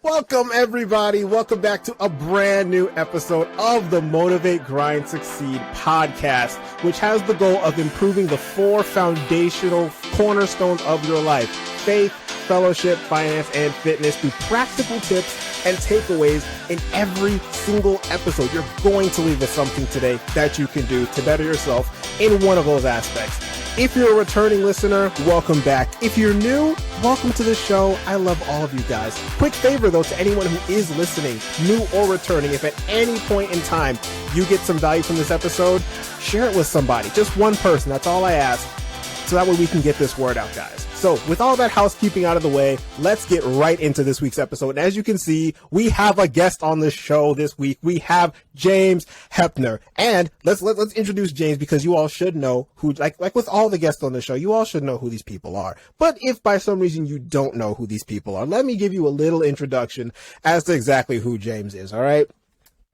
Welcome, everybody. Welcome back to a brand new episode of the Motivate, Grind, Succeed podcast, which has the goal of improving the four foundational cornerstones of your life: faith, fellowship, finance, and fitness, through practical tips and takeaways in every single episode. You're going to leave with something today that you can do to better yourself in one of those aspects. If you're a returning listener, welcome back. If you're new, welcome to the show. I love all of you guys. Quick favor, though, to anyone who is listening, new or returning: if at any point in time you get some value from this episode, share it with somebody. Just one person. That's all I ask. So that way we can get this word out, guys. So with all that housekeeping out of the way, let's get right into this week's episode. And as you can see, we have a guest on the show this week. We have James Heppner. And let's introduce James, because you all should know who, like with all the guests on the show, you all should know who these people are. But if by some reason you don't know who these people are, let me give you a little introduction as to exactly who James is, all right?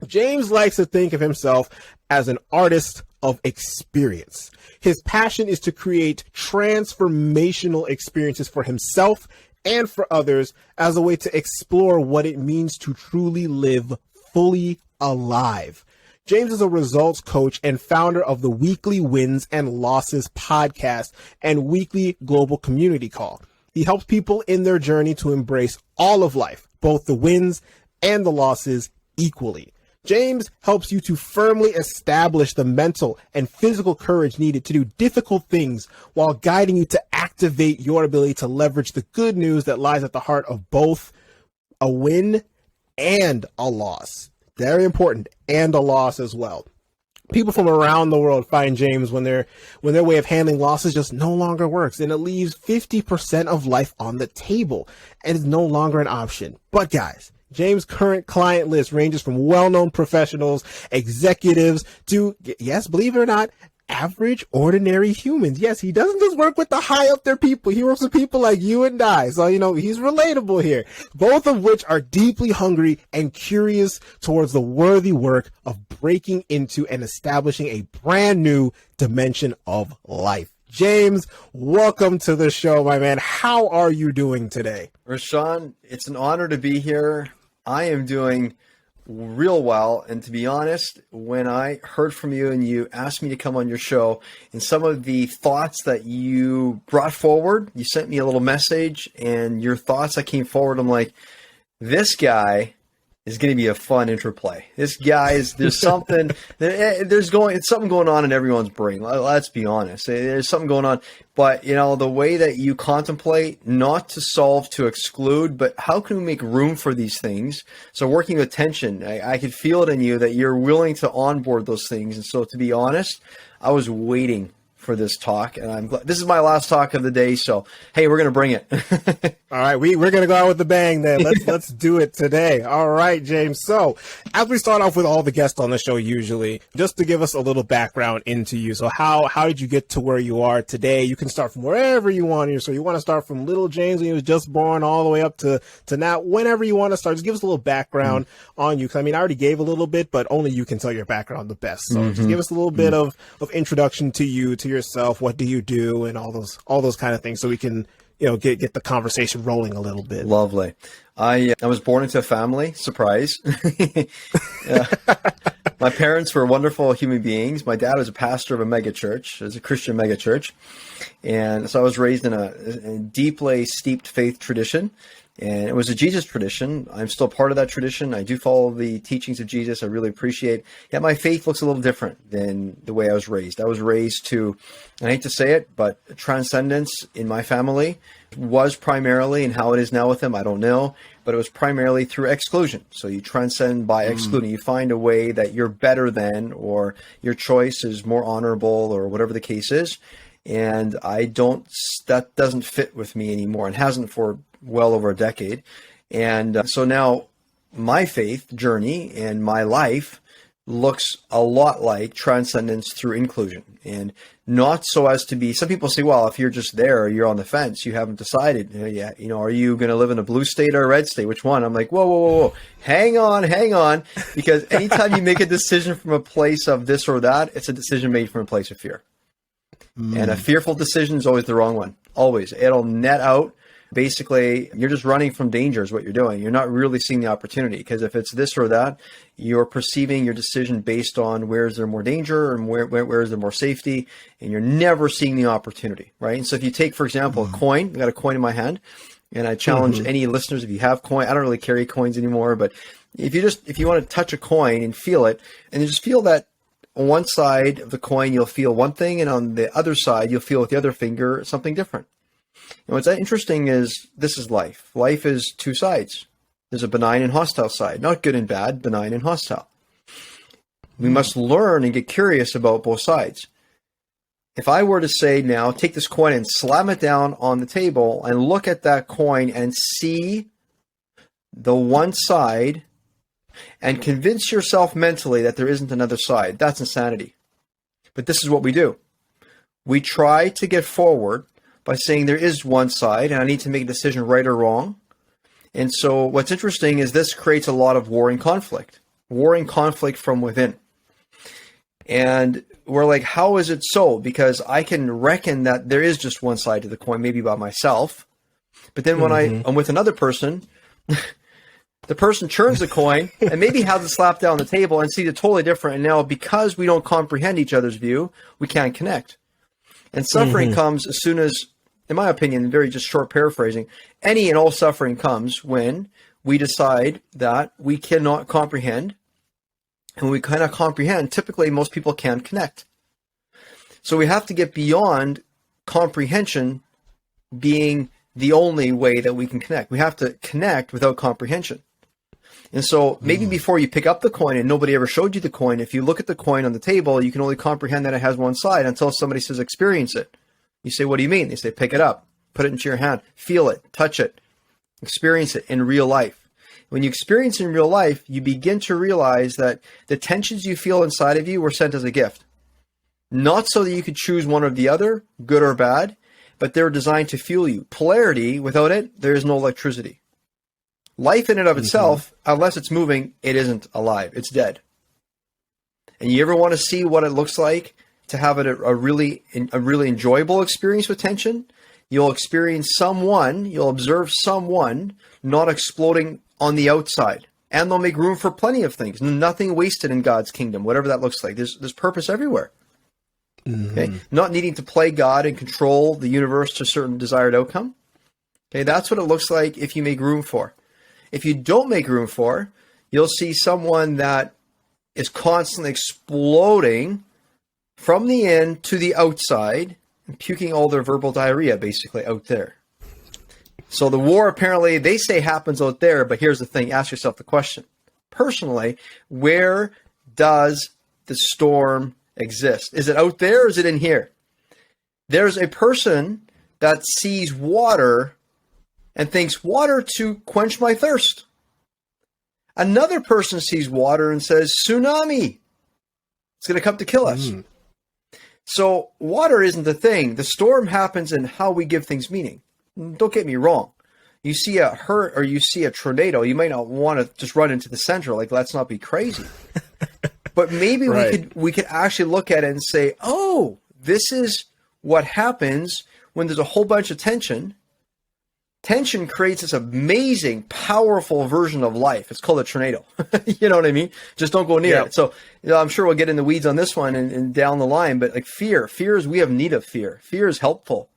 James likes to think of himself as an artist of experience. His passion is to create transformational experiences for himself and for others as a way to explore what it means to truly live fully alive. James is a results coach and founder of the Weekly Wins and Losses podcast and weekly global community call. He helps people in their journey to embrace all of life, both the wins and the losses, equally. James helps you to firmly establish the mental and physical courage needed to do difficult things, while guiding you to activate your ability to leverage the good news that lies at the heart of both a win and a loss. Very important, and a loss as well. People from around the world find James when their way of handling losses just no longer works, and it leaves 50% of life on the table and is no longer an option. But guys, James' current client list ranges from well-known professionals, executives, to, yes, believe it or not, average, ordinary humans. Yes, he doesn't just work with the high up there people. He works with people like you and I. So, he's relatable here. Both of which are deeply hungry and curious towards the worthy work of breaking into and establishing a brand new dimension of life. James, welcome to the show, my man. How are you doing today? Rashawn, it's an honor to be here. I am doing real well. And to be honest, when I heard from you and you asked me to come on your show, and some of the thoughts that you brought forward, you sent me a little message, and your thoughts that came forward, I'm like, this guy is going to be a fun interplay. This guy is, there's something going on in everyone's brain. Let's be honest. There's something going on. But, the way that you contemplate, not to solve, to exclude, but how can we make room for these things? So working with tension, I could feel it in you that you're willing to onboard those things. And so to be honest, I was waiting for this talk, and I'm glad this is my last talk of the day. So, hey, we're going to bring it. All right. We're going to go out with the bang then. Let's do it today. All right, James. So as we start off with all the guests on the show, usually, just to give us a little background into you. So how did you get to where you are today? You can start from wherever you want here. So you want to start from little James when he was just born all the way up to now, whenever you want to start. Just give us a little background on you. 'Cause I already gave a little bit, but only you can tell your background the best. So just give us a little bit of introduction to you, to yourself. What do you do, and all those kind of things, so we can get the conversation rolling a little bit. Lovely. I was born into a family. Surprise. My parents were wonderful human beings. My dad was a pastor of a mega church, a Christian mega church, and so I was raised in a deeply steeped faith tradition. And it was a Jesus tradition. I'm still part of that tradition. I do follow the teachings of Jesus. I really appreciate. Yet my faith looks a little different than the way I was raised. I was raised to, and I hate to say it, but transcendence in my family was primarily, and how it is now with them, I don't know, but it was primarily through exclusion. So you transcend by excluding. You find a way that you're better than, or your choice is more honorable, or whatever the case is. And that doesn't fit with me anymore, and hasn't for well over a decade. And so now my faith journey and my life looks a lot like transcendence through inclusion, and not so as to be, some people say, well, if you're just there, you're on the fence, you haven't decided, are you going to live in a blue state or a red state? Which one? I'm like, whoa. Hang on. Because anytime you make a decision from a place of this or that, it's a decision made from a place of fear. And a fearful decision is always the wrong one. Always. It'll net out Basically, you're just running from danger is what you're doing. You're not really seeing the opportunity, because if it's this or that, you're perceiving your decision based on where is there more danger and where is there more safety, and you're never seeing the opportunity, right? And so if you take, for example, a coin, I got a coin in my hand, and I challenge any listeners, if you have coin, I don't really carry coins anymore, but if you want to touch a coin and feel it, and you just feel that on one side of the coin, you'll feel one thing, and on the other side, you'll feel with the other finger something different. And what's interesting is this is life. Life is two sides. There's a benign and hostile side, not good and bad, benign and hostile. We must learn and get curious about both sides. If I were to say now, take this coin and slam it down on the table and look at that coin and see the one side and convince yourself mentally that there isn't another side, that's insanity. But this is what we do. We try to get forward by saying there is one side and I need to make a decision, right or wrong. And so what's interesting is this creates a lot of war and conflict from within. And we're like, how is it so? Because I can reckon that there is just one side to the coin, maybe by myself. But then when I'm with another person, the person turns the coin and maybe has it slapped down on the table and sees it totally different. And now because we don't comprehend each other's view, we can't connect. And suffering comes as soon as, in my opinion, very just short paraphrasing, any and all suffering comes when we decide that we cannot comprehend. And when we cannot comprehend, typically most people can't connect. So we have to get beyond comprehension being the only way that we can connect. We have to connect without comprehension. And so maybe before you pick up the coin and nobody ever showed you the coin, if you look at the coin on the table, you can only comprehend that it has one side until somebody says, experience it. You say, what do you mean? They say, pick it up, put it into your hand, feel it, touch it, experience it in real life. When you experience in real life, you begin to realize that the tensions you feel inside of you were sent as a gift. Not so that you could choose one or the other, good or bad, but they're designed to fuel you. Polarity, without it, there is no electricity. Life in and of itself, unless it's moving, it isn't alive. It's dead. And you ever want to see what it looks like to have a really enjoyable experience with tension? You'll observe someone not exploding on the outside. And they'll make room for plenty of things. Nothing wasted in God's kingdom, whatever that looks like. There's purpose everywhere. Okay? Not needing to play God and control the universe to a certain desired outcome. Okay, that's what it looks like if you make room for. If you don't make room for, you'll see someone that is constantly exploding from the in to the outside and puking all their verbal diarrhea basically out there. So the war apparently, they say, happens out there, but here's the thing. Ask yourself the question. Personally, where does the storm exist? Is it out there or is it in here? There's a person that sees water and thinks, water to quench my thirst. Another person sees water and says, tsunami. It's going to come to kill us. So water isn't the thing. The storm happens in how we give things meaning. Don't get me wrong. You see a hurt or you see a tornado, you might not want to just run into the center. Like, let's not be crazy. But maybe we could actually look at it and say, oh, this is what happens when there's a whole bunch of tension. Tension creates this amazing, powerful version of life. It's called a tornado. You know what I mean? Just don't go near it. So I'm sure we'll get in the weeds on this one and down the line. But like fear is, we have need of fear. Fear is helpful.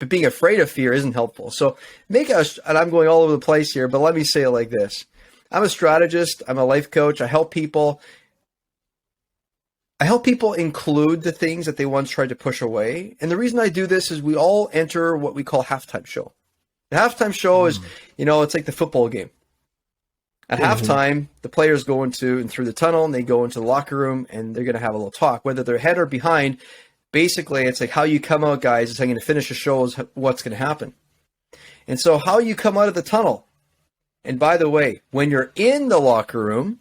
But being afraid of fear isn't helpful. So and I'm going all over the place here, but let me say it like this. I'm a strategist. I'm a life coach. I help people include the things that they once tried to push away. And the reason I do this is we all enter what we call halftime show. The halftime show is, it's like the football game. At halftime, the players go into and through the tunnel and they go into the locker room and they're going to have a little talk, whether they're ahead or behind. Basically, it's like how you come out, guys, is how you're going to finish the show is what's going to happen. And so how you come out of the tunnel. And by the way, when you're in the locker room,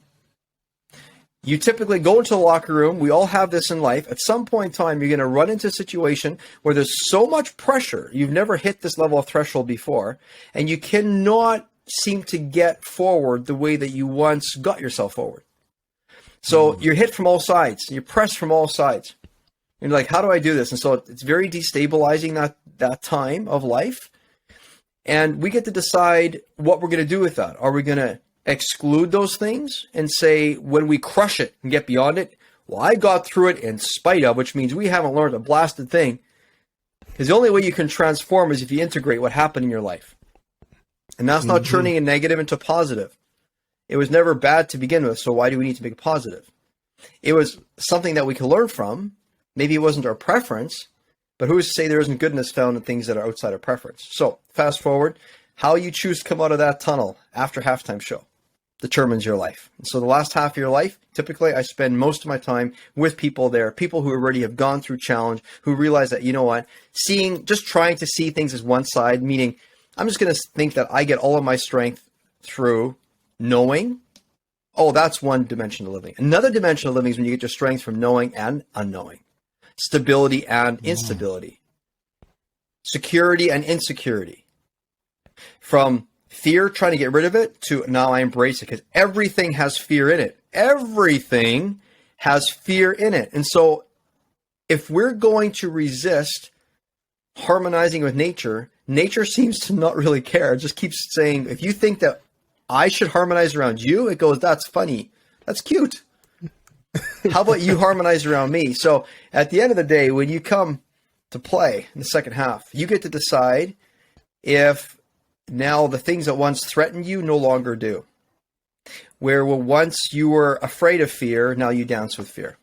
you typically go into the locker room. We all have this in life. At some point in time, you're going to run into a situation where there's so much pressure. You've never hit this level of threshold before, and you cannot seem to get forward the way that you once got yourself forward. So you're hit from all sides. You're pressed from all sides. You're like, how do I do this? And so it's very destabilizing that time of life. And we get to decide what we're going to do with that. Are we going to exclude those things and say, when we crush it and get beyond it, well, I got through it in spite of, which means we haven't learned a blasted thing. Because the only way you can transform is if you integrate what happened in your life. And that's not turning a negative into positive. It was never bad to begin with, so why do we need to make it positive? It was something that we can learn from. Maybe it wasn't our preference, but who is to say there isn't goodness found in things that are outside our preference? So fast forward, how you choose to come out of that tunnel after halftime show determines your life. And so the last half of your life, typically I spend most of my time with people there, people who already have gone through challenge, who realize that, you know what, just trying to see things as one side, meaning I'm just going to think that I get all of my strength through knowing. Oh, that's one dimension of living. Another dimension of living is when you get your strength from knowing and unknowing, stability and instability, security and insecurity, from fear, trying to get rid of it, to now I embrace it, because everything has fear in it. Everything has fear in it. And so if we're going to resist harmonizing with nature, nature seems to not really care. It just keeps saying, if you think that I should harmonize around you, it goes, that's funny. That's cute. How about you harmonize around me? So at the end of the day, when you come to play in the second half, you get to decide if now the things that once threatened you no longer do. Where once you were afraid of fear, now you dance with fear.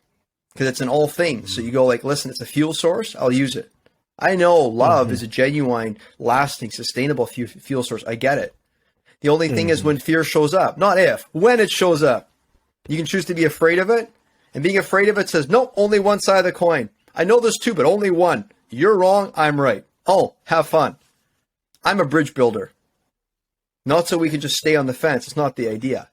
Because it's in all things. So you go like, listen, it's a fuel source, I'll use it. I know love is a genuine, lasting, sustainable fuel source. I get it. The only thing is when fear shows up, not if, when it shows up. You can choose to be afraid of it. And being afraid of it says, no, only one side of the coin. I know there's two, but only one. You're wrong, I'm right. Oh, have fun. I'm a bridge builder. Not so we can just stay on the fence. It's not the idea.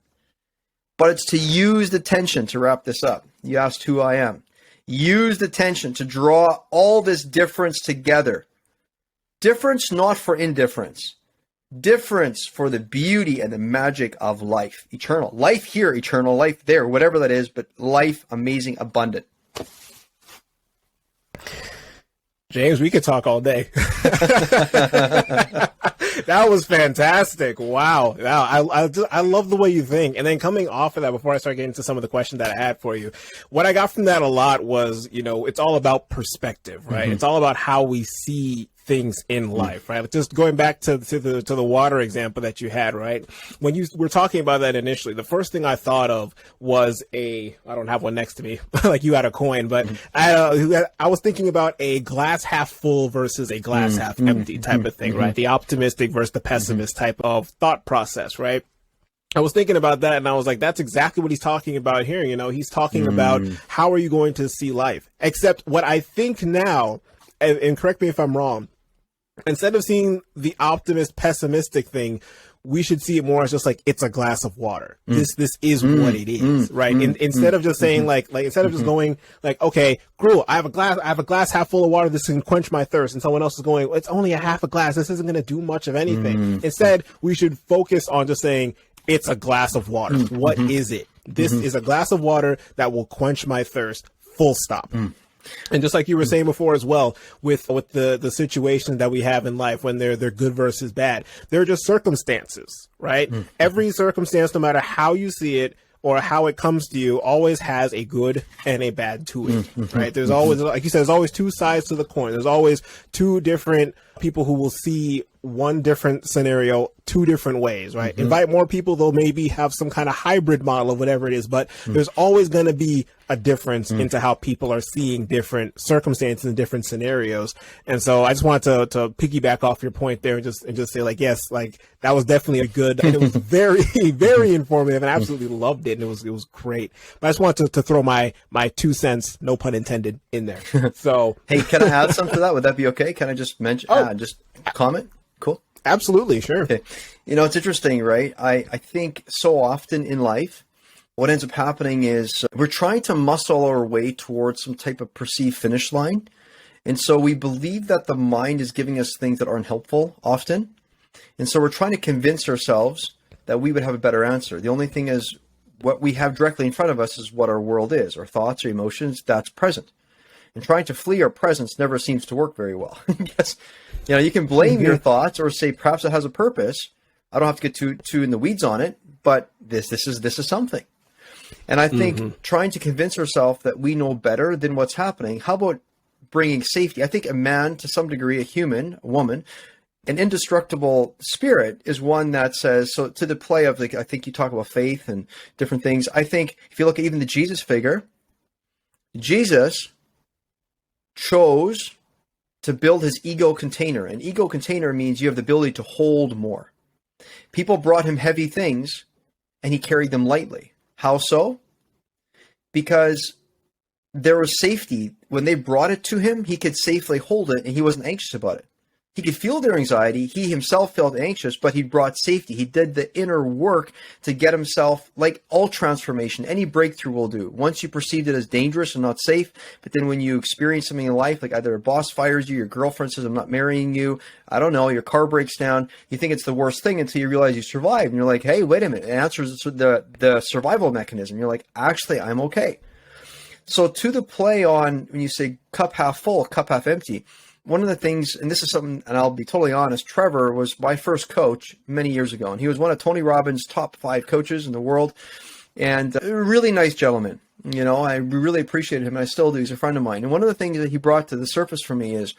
But it's to use the tension to wrap this up. You asked who I am. Use the tension to draw all this difference together. Difference not for indifference. Difference for the beauty and the magic of life. Eternal. Life here, eternal. Life there, whatever that is, but life amazing, abundant. James, we could talk all day. That was fantastic. Wow. I love the way you think. And then coming off of that, before I start getting into some of the questions that I had for you, what I got from that a lot was, it's all about perspective, right? It's all about how we see things in life, right? Just going back to the water example that you had, right? When you were talking about that initially, the first thing I thought of was I don't have one next to me, like you had a coin, but I was thinking about a glass half full versus a glass half empty type of thing, right? The optimistic versus the pessimist type of thought process, right? I was thinking about that and I was like, that's exactly what he's talking about here. He's talking about how are you going to see life? Except what I think now, and correct me if I'm wrong, instead of seeing the optimist pessimistic thing, we should see it more as just like, it's a glass of water. This is what it is, right? Instead of just saying like instead of just going like, okay, cool, I have a glass half full of water. This can quench my thirst. And someone else is going, it's only a half a glass. This isn't going to do much of anything. Instead, we should focus on just saying, it's a glass of water. What is it? This is a glass of water that will quench my thirst. Full stop. And just like you were saying before as well, with the situations that we have in life when they're good versus bad, they're just circumstances, right? Every circumstance, no matter how you see it or how it comes to you, always has a good and a bad to it, right? There's always, like you said, there's always two sides to the coin. There's always two different people who will see one different scenario two different ways, right? Invite more people, they'll maybe have some kind of hybrid model of whatever it is, but there's always going to be a difference into how people are seeing different circumstances and different scenarios. And so I just wanted to piggyback off your point there and just say like, yes, like that was definitely a good, and it was very, very informative and I absolutely loved it. And it was great. But I just wanted to throw my 2 cents, no pun intended, in there. So, hey, can I add something to that? Would that be okay? Can I just mention, just comment? Cool. Absolutely. Sure. Okay. It's interesting, right? I think so often in life, what ends up happening is we're trying to muscle our way towards some type of perceived finish line. And so we believe that the mind is giving us things that aren't helpful often. And so we're trying to convince ourselves that we would have a better answer. The only thing is what we have directly in front of us is what our world is, our thoughts, our emotions, that's present. And trying to flee our presence never seems to work very well. Yes, you can blame your thoughts or say perhaps it has a purpose. I don't have to get too in the weeds on it, but this is something. And I think trying to convince ourselves that we know better than what's happening. How about bringing safety? I think a man, to some degree, a human, a woman, an indestructible spirit is one that says, so to the play of, like, I think you talk about faith and different things. I think if you look at even the Jesus figure, Jesus chose to build his ego container. An ego container means you have the ability to hold more. People brought him heavy things and he carried them lightly. How so? Because there was safety. When they brought it to him, he could safely hold it and he wasn't anxious about it. He could feel their anxiety. He himself felt anxious, but he brought safety. He did the inner work to get himself, like all transformation, any breakthrough will do. Once you perceived it as dangerous and not safe, but then when you experience something in life, like either a boss fires you, your girlfriend says, I'm not marrying you, I don't know, your car breaks down, you think it's the worst thing until you realize you survived. And you're like, hey, wait a minute. It answers the survival mechanism. You're like, actually, I'm okay. So to the play on when you say cup half full, cup half empty, one of the things, and this is something, and I'll be totally honest, Trevor was my first coach many years ago, and he was one of Tony Robbins' top 5 coaches in the world, and a really nice gentleman. I really appreciated him, and I still do. He's a friend of mine. And one of the things that he brought to the surface for me is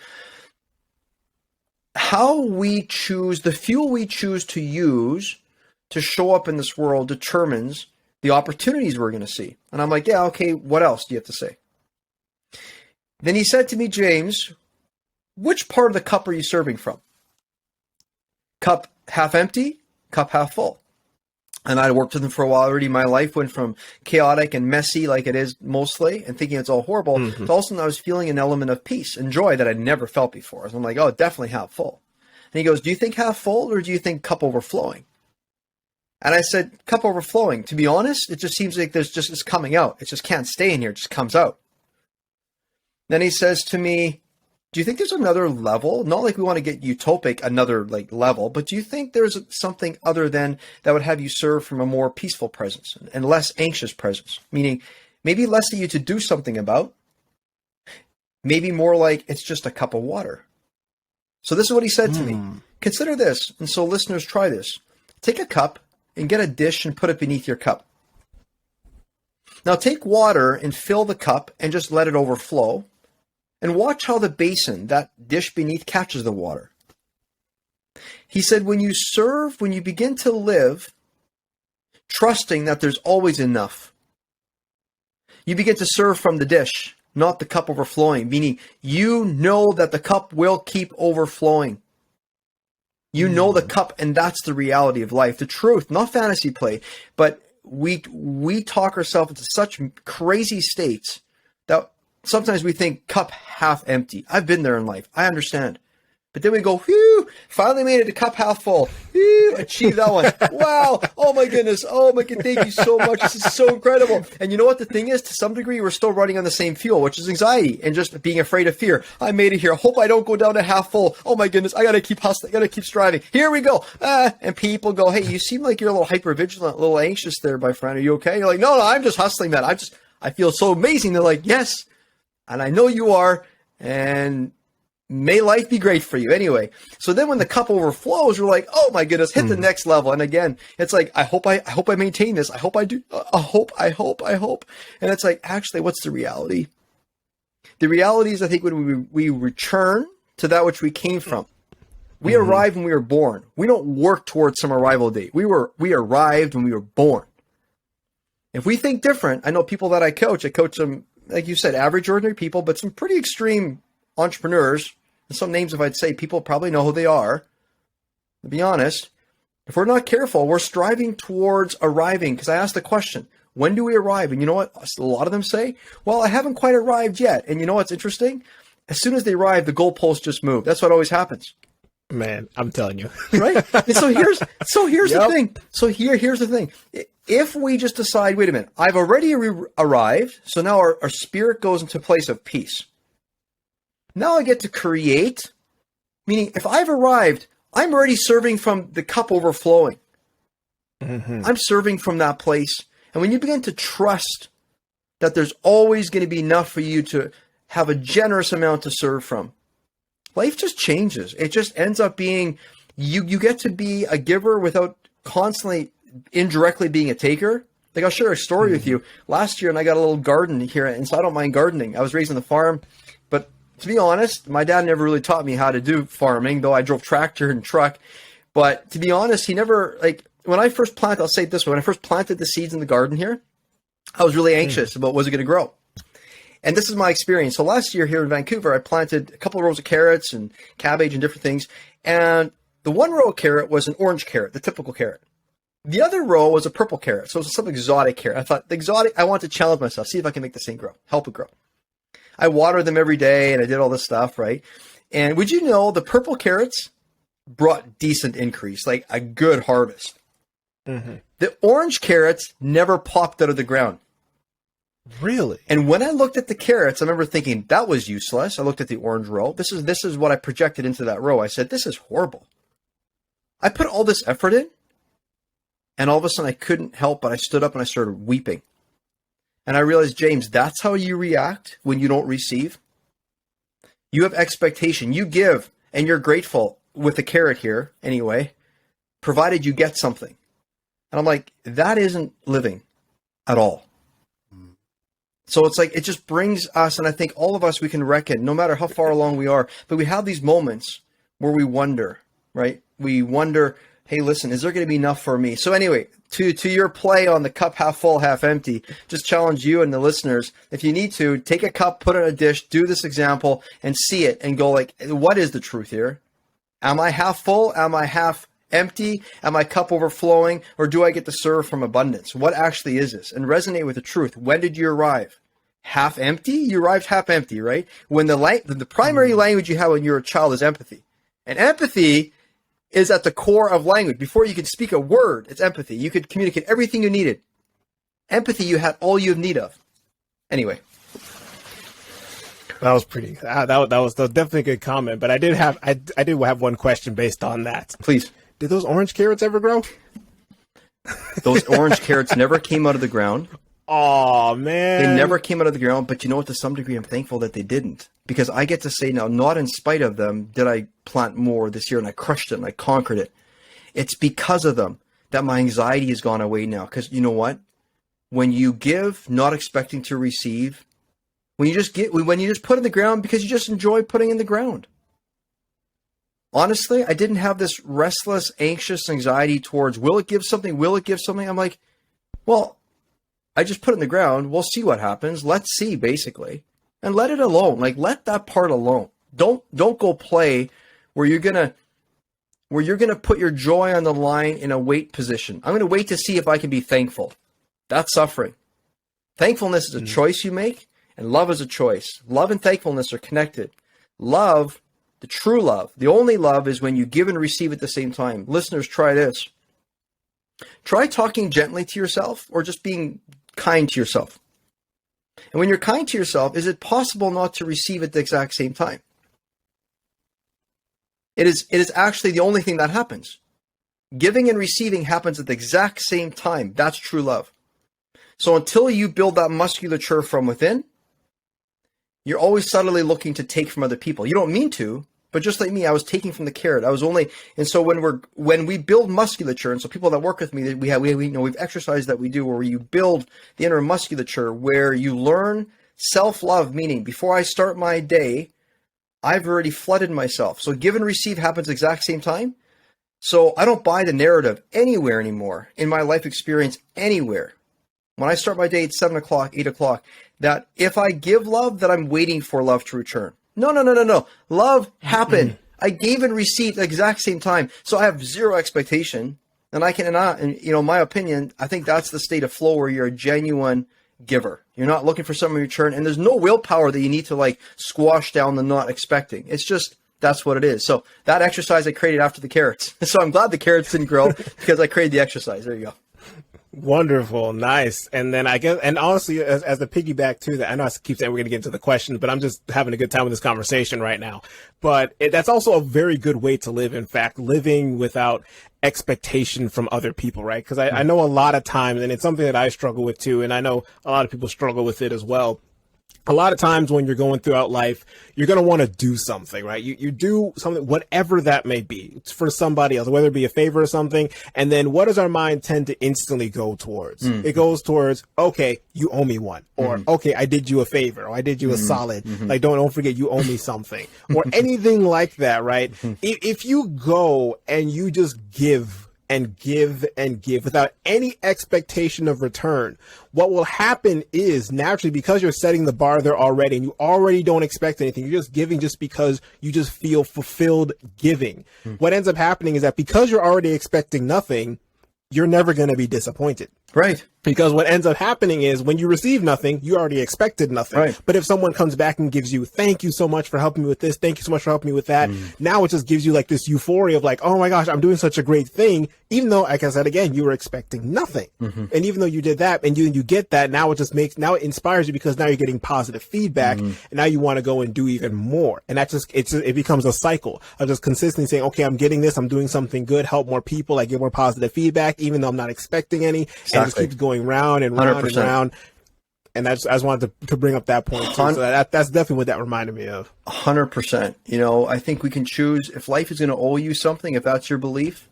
how we choose, the fuel we choose to use to show up in this world determines the opportunities we're going to see. And I'm like, yeah, okay, what else do you have to say? Then he said to me, James, which part of the cup are you serving from? Cup half empty, cup half full. And I worked with him for a while already. My life went from chaotic and messy like it is mostly and thinking it's all horrible to also I was feeling an element of peace and joy that I'd never felt before. So I'm like, oh, definitely half full. And he goes, do you think half full or do you think cup overflowing? And I said, cup overflowing. To be honest, it just seems like it's coming out. It just can't stay in here. It just comes out. Then he says to me, do you think there's another level? Not like we want to get utopic, another level, but do you think there's something other than that would have you serve from a more peaceful presence and less anxious presence? Meaning maybe less that you to do something about, maybe more like it's just a cup of water. So this is what he said to me. Consider this. And so listeners, try this. Take a cup and get a dish and put it beneath your cup. Now take water and fill the cup and just let it overflow. And watch how the basin, that dish beneath, catches the water. He said, when you begin to live, trusting that there's always enough, you begin to serve from the dish, not the cup overflowing, meaning you know that the cup will keep overflowing. You know the cup, and that's the reality of life, the truth, not fantasy play, but we talk ourselves into such crazy states that sometimes we think cup half empty. I've been there in life. I understand. But then we go, whew, finally made it to cup half full. Whew, achieved that one. Wow. Oh my goodness. Oh my God. Thank you so much. This is so incredible. And you know what the thing is? To some degree, we're still running on the same fuel, which is anxiety and just being afraid of fear. I made it here. Hope I don't go down to half full. Oh my goodness. I got to keep hustling. I got to keep striving. Here we go. And people go, hey, you seem like you're a little hypervigilant, a little anxious there, my friend. Are you okay? You're like, no, I'm just hustling, man. I feel so amazing. They're like, yes. And I know you are. And may life be great for you. Anyway, so then when the cup overflows, we're like, oh my goodness, hit the next level. And again, it's like, I hope I maintain this. I hope I do. I hope. And it's like, actually, what's the reality? The reality is, I think when we return to that which we came from, we arrived when we were born. We don't work towards some arrival date. We arrived when we were born. If we think different, I know people that I coach them, like you said, average, ordinary people, but some pretty extreme entrepreneurs, and some names, if I'd say, people probably know who they are. To be honest, if we're not careful, we're striving towards arriving. Because I asked the question, when do we arrive? And you know what? A lot of them say, well, I haven't quite arrived yet. And you know what's interesting? As soon as they arrive, the goalposts just move. That's what always happens. Man, I'm telling you. Right? And so here's the thing. So here's the thing. If we just decide, wait a minute, I've already arrived, so now our spirit goes into a place of peace. Now I get to create, meaning if I've arrived, I'm already serving from the cup overflowing. I'm serving from that place. And when you begin to trust that there's always going to be enough for you to have a generous amount to serve from. Life just changes. It just ends up being, you get to be a giver without constantly indirectly being a taker. Like, I'll share a story with you. Last year, and I got a little garden here, and so I don't mind gardening. I was raised on the farm, but to be honest, my dad never really taught me how to do farming, though I drove tractor and truck. But to be honest, he never, like, when I first planted, I'll say it this way, when I first planted the seeds in the garden here, I was really anxious about was it going to grow. And this is my experience. So last year here in Vancouver, I planted a couple of rows of carrots and cabbage and different things. And the one row of carrot was an orange carrot, the typical carrot. The other row was a purple carrot. So it was some exotic carrot. I thought, the exotic, I want to challenge myself, see if I can make this thing grow, help it grow. I watered them every day and I did all this stuff, right? And would you know the purple carrots brought decent increase, like a good harvest. The orange carrots never popped out of the ground. Really? And when I looked at the carrots, I remember thinking that was useless. I looked at the orange row. This is what I projected into that row. I said, this is horrible. I put all this effort in, and all of a sudden I couldn't help but I stood up and I started weeping. And I realized, James, that's how you react when you don't receive. You have expectation. You give, and you're grateful with the carrot here anyway, provided you get something. And I'm like, that isn't living at all. So it's like, it just brings us, and I think all of us, we can reckon, no matter how far along we are, but we have these moments where we wonder, right? We wonder, hey, listen, is there going to be enough for me? So anyway, to your play on the cup half full, half empty, just challenge you and the listeners, if you need to, take a cup, put it in a dish, do this example, and see it, and go like, what is the truth here? Am I half full? Am I half empty? Am I cup overflowing? Or do I get to serve from abundance? What actually is this? And resonate with the truth. When did you arrive? Half empty? You arrived half empty, right? When the primary language you have when you're a child is empathy. And empathy is at the core of language. Before you could speak a word, it's empathy. You could communicate everything you needed. Empathy, you had all you have need of. Anyway. That was pretty. That was definitely a good comment. But I did have one question based on that. Please. Did those orange carrots ever grow? Those orange carrots never came out of the ground. Oh man, they never came out of the ground. But you know what? To some degree, I'm thankful that they didn't, because I get to say now, not in spite of them, did I plant more this year, and I crushed it and I conquered it. It's because of them that my anxiety has gone away now. Because you know what? When you give, not expecting to receive. When you just put in the ground because you just enjoy putting in the ground. Honestly, I didn't have this restless, anxious anxiety towards, will it give something? Will it give something? I'm like, well, I just put it in the ground. We'll see what happens. Let's see, basically. And let it alone. Like, let that part alone. Don't go play where you're gonna put your joy on the line in a wait position. I'm gonna wait to see if I can be thankful. That's suffering. Thankfulness is a choice you make. And love is a choice. Love and thankfulness are connected. Love, the true love, the only love is when you give and receive at the same time. Listeners, try this. Try talking gently to yourself or just being kind to yourself. And when you're kind to yourself, is it possible not to receive at the exact same time? It is actually the only thing that happens. Giving and receiving happens at the exact same time. That's true love. So until you build that musculature from within, you're always subtly looking to take from other people. You don't mean to, but just like me, I was taking from the carrot. And so when we build musculature, and so people that work with me, we've exercise that we do where you build the inner musculature, where you learn self-love, meaning before I start my day, I've already flooded myself. So give and receive happens exact same time. So I don't buy the narrative anywhere anymore in my life experience anywhere. When I start my day at 7 o'clock, 8 o'clock, that if I give love, that I'm waiting for love to return. No. Love happened. I gave and received at the exact same time. So I have zero expectation. And my opinion, I think that's the state of flow where you're a genuine giver. You're not looking for something in return. And there's no willpower that you need to like squash down the not expecting. It's just, that's what it is. So that exercise I created after the carrots. So I'm glad the carrots didn't grow because I created the exercise. There you go. Wonderful. Nice. And then I guess, and honestly, as the piggyback to that, I know I keep saying we're going to get into the questions, but I'm just having a good time with this conversation right now. But that's also a very good way to live. In fact, living without expectation from other people, right? Because I know a lot of times, and it's something that I struggle with too, and I know a lot of people struggle with it as well. a lot of times when you're going throughout life, you're going to want to do something, right? You do something, whatever that may be, it's for somebody else, whether it be a favor or something. And then what does our mind tend to instantly go towards? It goes towards, okay, you owe me one, or okay, I did you a favor, or I did you a solid. Like, don't forget you owe me something, or anything like that, right? If you go and you just give and give and give without any expectation of return, what will happen is naturally, because you're setting the bar there already and you already don't expect anything, you're just giving just because you just feel fulfilled giving. What ends up happening is that because you're already expecting nothing, you're never going to be disappointed. Right. Because what ends up happening is when you receive nothing, you already expected nothing. Right. But if someone comes back and gives you, thank you so much for helping me with this, thank you so much for helping me with that, now it just gives you like this euphoria of like, oh my gosh, I'm doing such a great thing, even though, like I said again, you were expecting nothing. And even though you did that and you get that, now it inspires you because now you're getting positive feedback, and now you want to go and do even more. And it becomes a cycle of just consistently saying, okay, I'm getting this, I'm doing something good, help more people, I get more positive feedback, even though I'm not expecting any. Exactly. And it just keeps going round and round 100%. And round. And I just wanted to bring up that point too. So that's definitely what that reminded me of. 100%. You know, I think we can choose if life is going to owe you something. If that's your belief,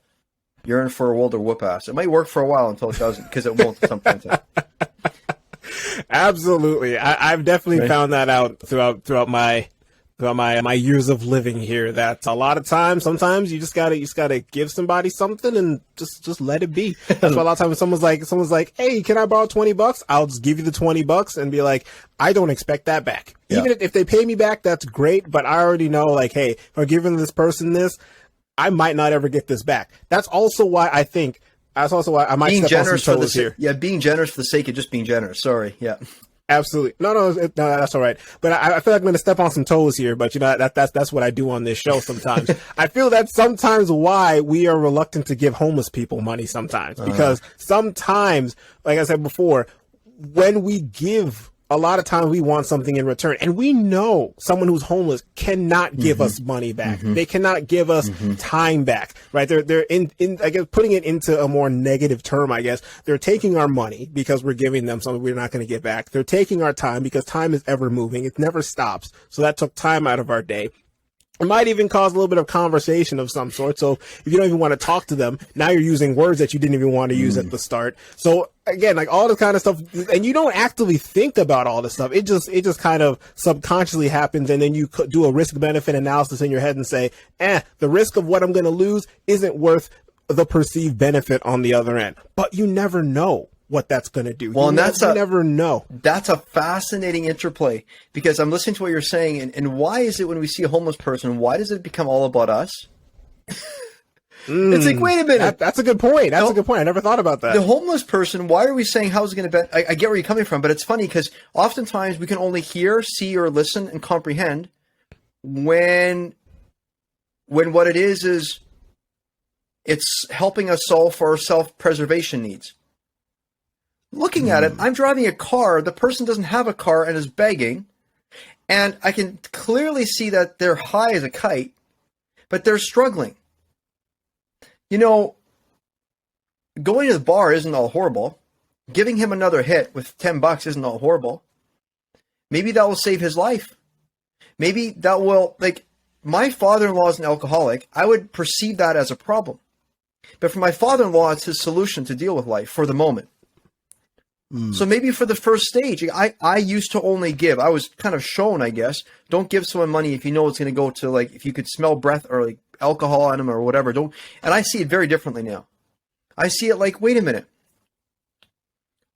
you're in for a world of whoop ass. It might work for a while until it doesn't, because it won't at some point. Absolutely, I've definitely found that out throughout my years of living here, that a lot of times, sometimes you just gotta give somebody something and just let it be. That's why a lot of times when someone's like, hey, can I borrow $20? I'll just give you the $20 and be like, I don't expect that back. Yeah. Even if they pay me back, that's great. But I already know, like, hey, if I'm giving this person this, I might not ever get this back. That's also why I might being step on some toes here. Yeah, being generous for the sake of just being generous. Sorry. Yeah. Absolutely. No, that's all right. But I feel like I'm going to step on some toes here, but you know, that's what I do on this show sometimes. I feel that's sometimes why we are reluctant to give homeless people money sometimes, because sometimes, like I said before, when we give, a lot of times we want something in return, and we know someone who's homeless cannot give us money back. They cannot give us time back, right? They're in, I guess, putting it into a more negative term, I guess. They're taking our money because we're giving them something we're not going to get back. They're taking our time because time is ever moving. It never stops. So that took time out of our day. It might even cause a little bit of conversation of some sort. So if you don't even want to talk to them, now you're using words that you didn't even want to use at the start. So again, like all this kind of stuff, and you don't actively think about all this stuff. It just kind of subconsciously happens. And then you do a risk benefit analysis in your head and say, the risk of what I'm going to lose isn't worth the perceived benefit on the other end. But you never know what that's going to do. Well, and you never know. That's a fascinating interplay, because I'm listening to what you're saying, and why is it when we see a homeless person, why does it become all about us? It's like, wait a minute. That's a good point. That's a good point. I never thought about that. The homeless person, why are we saying how is it going to be? I get where you're coming from, but it's funny because oftentimes we can only hear, see, or listen and comprehend when what it is it's helping us solve for our self-preservation needs. Looking at it, I'm driving a car, the person doesn't have a car and is begging, and I can clearly see that they're high as a kite, but they're struggling. You know, going to the bar isn't all horrible. Giving him another hit with $10 isn't all horrible. Maybe that will save his life. Maybe that will, like, my father-in-law is an alcoholic. I would perceive that as a problem. But for my father-in-law, it's his solution to deal with life for the moment. So maybe for the first stage, I used to only give. I was kind of shown, I guess, don't give someone money if you know it's going to go to, like, if you could smell breath or like alcohol on them or whatever. Don't. And I see it very differently now. I see it like, wait a minute.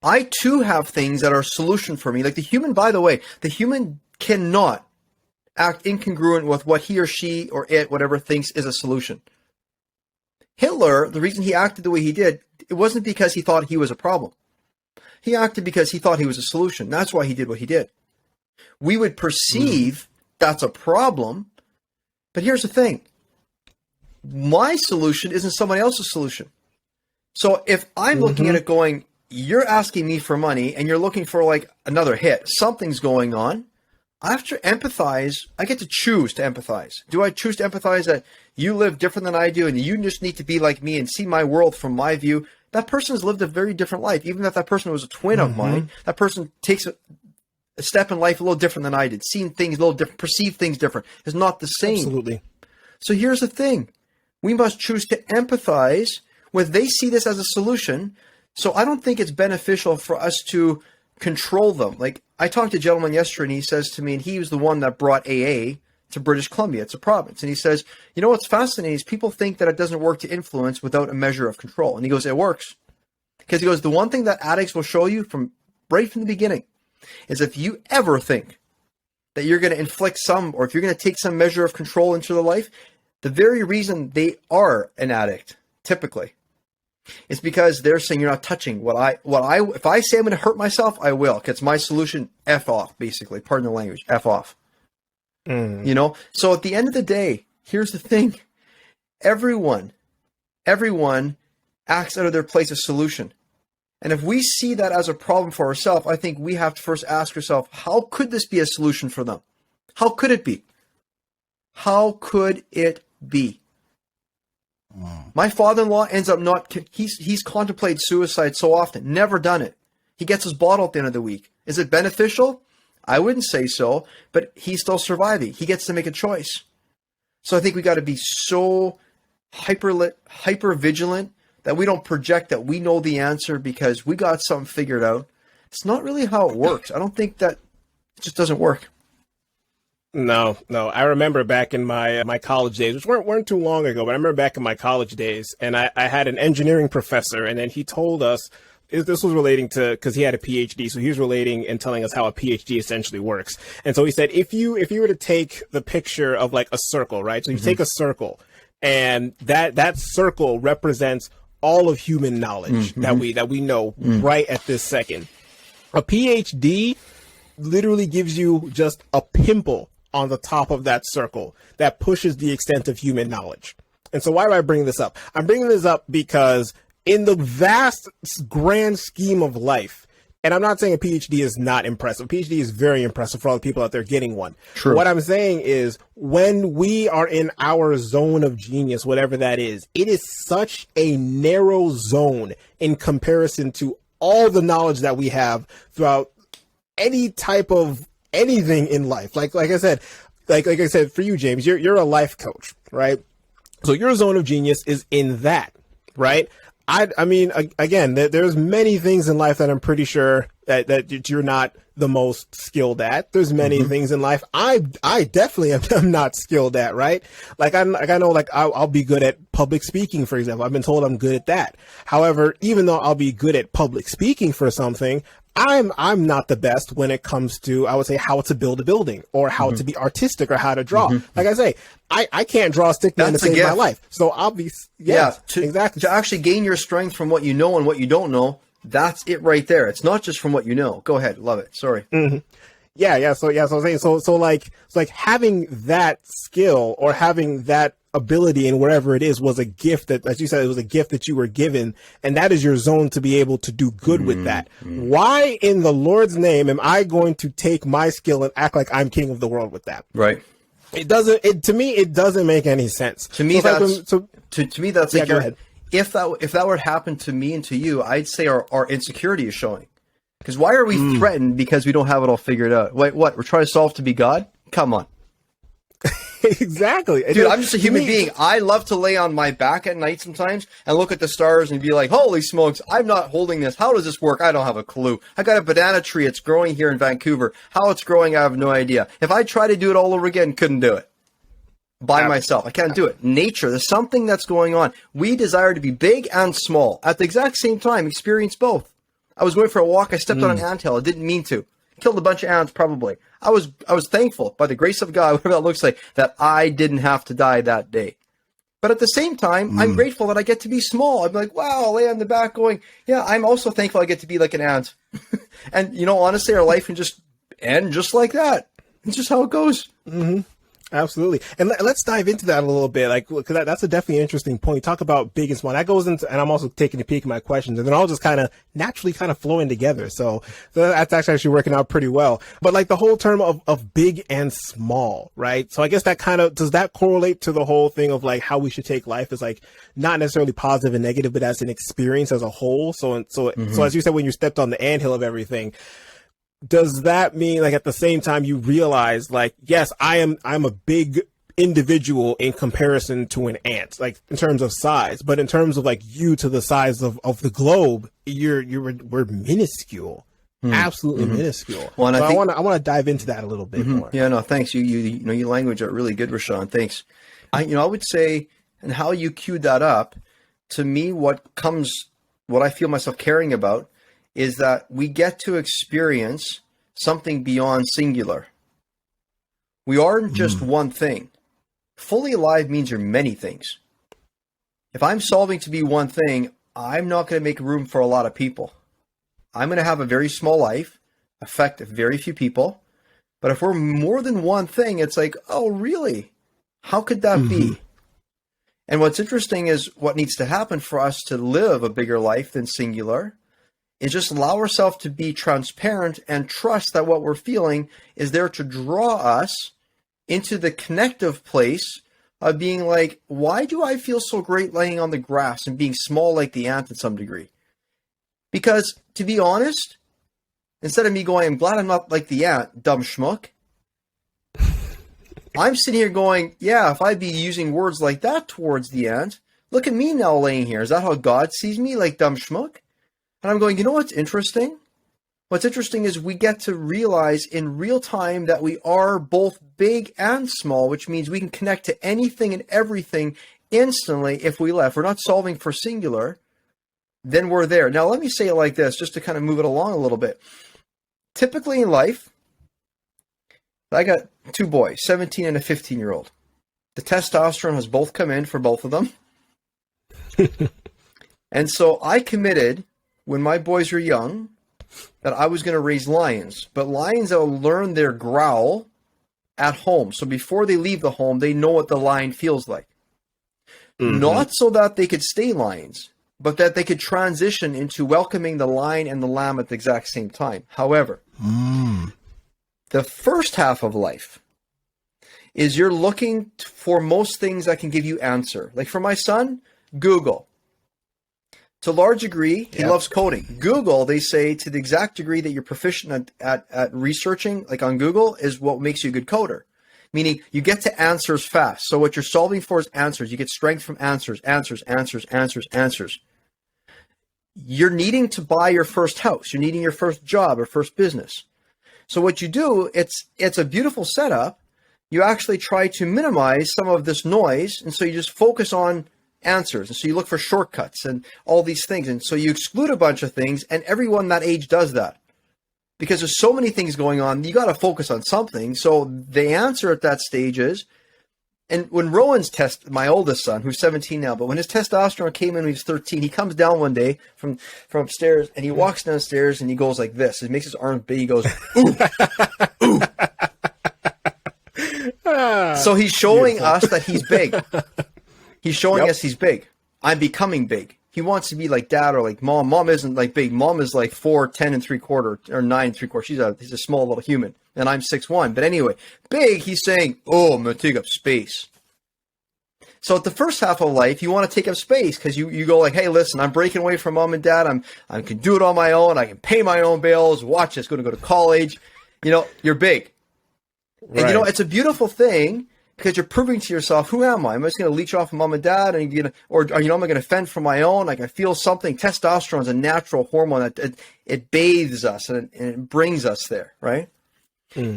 I too have things that are a solution for me. Like the human, by the way, the human cannot act incongruent with what he or she or it, whatever, thinks is a solution. Hitler, the reason he acted the way he did, it wasn't because he thought he was a problem. He acted because he thought he was a solution. That's why he did what he did. We would perceive that's a problem, but here's the thing. My solution isn't somebody else's solution. So if I'm looking at it going, you're asking me for money and you're looking for like another hit, something's going on, I have to empathize. I get to choose to empathize. Do I choose to empathize that you live different than I do and you just need to be like me and see my world from my view? That person has lived a very different life. Even if that person was a twin of mine, that person takes step in life a little different than I did, seen things a little different, perceived things different, is not the same. Absolutely. So here's the thing. We must choose to empathize with they see this as a solution. So I don't think it's beneficial for us to control them. Like, I talked to a gentleman yesterday, and he says to me, and he was the one that brought AA to British Columbia. It's a province. And he says, you know what's fascinating is people think that it doesn't work to influence without a measure of control. And he goes, it works. Because he goes, the one thing that addicts will show you from right from the beginning is if you ever think that you're going to inflict some, or if you're going to take some measure of control into their life, the very reason they are an addict, typically, is because they're saying you're not touching if I say I'm going to hurt myself, I will. It's my solution. F off, basically. Pardon the language. F off. You know? So at the end of the day, here's the thing. Everyone acts out of their place of solution. And if we see that as a problem for ourselves, I think we have to first ask ourselves, how could this be a solution for them? How could it be? How could it be? My father-in-law ends up he's contemplated suicide so often, never done it. He gets his bottle at the end of the week. Is it beneficial? I wouldn't say so, but he's still surviving. He gets to make a choice. So I think we got to be so hyper vigilant that we don't project that we know the answer because we got something figured out. It's not really how it works. I don't think that it just doesn't work. No. I remember back in my college days, which weren't too long ago, but I remember back in my college days, and I had an engineering professor, and then he told us, this was relating to, because he had a PhD, so he was relating and telling us how a PhD essentially works. And so he said, if you were to take the picture of like a circle, right? So you take a circle, and that circle represents all of human knowledge that we know right at this second. A PhD literally gives you just a pimple on the top of that circle that pushes the extent of human knowledge. And so why do I bring this up? I'm bringing this up because in the vast grand scheme of life, and I'm not saying a PhD is not impressive. A PhD is very impressive for all the people out there getting one. True. What I'm saying is when we are in our zone of genius, whatever that is, it is such a narrow zone in comparison to all the knowledge that we have throughout any type of anything in life. Like I said, for you, James, you're a life coach, right? So your zone of genius is in that, right? I mean, again, there's many things in life that I'm pretty sure that you're not the most skilled at. There's many things in life I definitely am not skilled at, right? Like I know, like I'll be good at public speaking, for example. I've been told I'm good at that. However, even though I'll be good at public speaking for something, I'm not the best when it comes to, I would say, how to build a building or how to be artistic or how to draw. Like I say, I can't draw a stick man to save my life. So I'll be, exactly. To actually gain your strength from what you know and what you don't know, that's it right there. It's not just from what you know. Go ahead. Love it. Sorry. Yeah. So I'm saying, so like having that skill or having that ability in wherever it is was a gift that, as you said, it was a gift that you were given, and that is your zone to be able to do good with that. Why in the Lord's name am I going to take my skill and act like I'm king of the world with that? Right. To me, it doesn't make any sense. To me, that's like go ahead. If that would happen to me and to you, I'd say our insecurity is showing. Because why are we threatened because we don't have it all figured out? Wait, what? We're trying to solve to be God? Come on. Exactly. Dude, I'm just a human being. I love to lay on my back at night sometimes and look at the stars and be like, holy smokes, I'm not holding this. How does this work? I don't have a clue. I got a banana tree. It's growing here in Vancouver. How it's growing, I have no idea. If I try to do it all over again, couldn't do it. By myself. I can't do it. Nature, there's something that's going on. We desire to be big and small at the exact same time, experience both. I was going for a walk. I stepped on an anthill. I didn't mean to. Killed a bunch of ants, probably. I was thankful, by the grace of God, whatever that looks like, that I didn't have to die that day. But at the same time, I'm grateful that I get to be small. I'm like, wow, I'll lay on the back going, yeah, I'm also thankful I get to be like an ant. And, honestly, our life can just end just like that. It's just how it goes. Absolutely. And let's dive into that a little bit, like, because that's a definitely interesting point. You talk about big and small. That goes into, and I'm also taking a peek at my questions, and then all just kind of naturally kind of flowing together. So that's actually working out pretty well. But like the whole term of big and small, right? So I guess that kind of, does that correlate to the whole thing of like how we should take life as like not necessarily positive and negative, but as an experience as a whole? So as you said, when you stepped on the anthill of everything, does that mean, like, at the same time you realize, like, yes, I'm a big individual in comparison to an ant, like in terms of size, but in terms of like you to the size of the globe, we're minuscule. Absolutely minuscule. Well, and so I want to dive into that a little bit more. Yeah, no, thanks. You know, your language are really good, Rashawn. Thanks. I would say, and how you queued that up, to me, what I feel myself caring about is that we get to experience something beyond singular. We aren't just one thing. Fully alive means you're many things. If I'm solving to be one thing, I'm not going to make room for a lot of people. I'm going to have a very small life, affect very few people. But if we're more than one thing, it's like, oh, really? How could that be? And what's interesting is what needs to happen for us to live a bigger life than singular is just allow ourselves to be transparent and trust that what we're feeling is there to draw us into the connective place of being like, why do I feel so great laying on the grass and being small like the ant in some degree? Because, to be honest, instead of me going, I'm glad I'm not like the ant, dumb schmuck, I'm sitting here going, yeah, if I'd be using words like that towards the ant, look at me now laying here. Is that how God sees me, like dumb schmuck? And I'm going, you know what's interesting? What's interesting is we get to realize in real time that we are both big and small, which means we can connect to anything and everything instantly if we let. If we're not solving for singular, then we're there. Now, let me say it like this, just to kind of move it along a little bit. Typically in life, I got two boys, 17 and a 15-year-old. The testosterone has both come in for both of them. And so I committed, when my boys were young, that I was going to raise lions, but lions that will learn their growl at home. So before they leave the home, they know what the lion feels like. Not so that they could stay lions, but that they could transition into welcoming the lion and the lamb at the exact same time. However, the first half of life is you're looking for most things that can give you answer. Like for my son, Google. To a large degree, he loves coding. Google, they say, to the exact degree that you're proficient at researching, like on Google, is what makes you a good coder. Meaning you get to answers fast. So what you're solving for is answers. You get strength from answers. You're needing to buy your first house. You're needing your first job or first business. So what you do, it's a beautiful setup. You actually try to minimize some of this noise. And so you just focus on answers. And so you look for shortcuts and all these things. And so you exclude a bunch of things, and everyone that age does that. Because there's so many things going on, you got to focus on something. So the answer at that stage is, and when Rowan's my oldest son, who's 17 now, but when his testosterone came in when he was 13, he comes down one day from upstairs, and he walks downstairs, and he goes like this. He makes his arms big. He goes, ooh, ooh. So he's showing us that he's big. He's showing us he's big. I'm becoming big. He wants to be like dad or like mom. Mom isn't like big. Mom is like 4'10" 3/4" or 9 3/4. He's a small little human, and I'm 6'1". But anyway, big. He's saying, "Oh, I'm gonna take up space." So at the first half of life, you want to take up space because you go like, "Hey, listen, I'm breaking away from mom and dad. I can do it on my own. I can pay my own bills. Watch this. Going to go to college. You know, you're big, right. And you know it's a beautiful thing. Because you're proving to yourself, who am I? Am I just going to leech off of mom and dad, and am I going to fend for my own? Like I feel something. Testosterone is a natural hormone that it bathes us and it brings us there, right?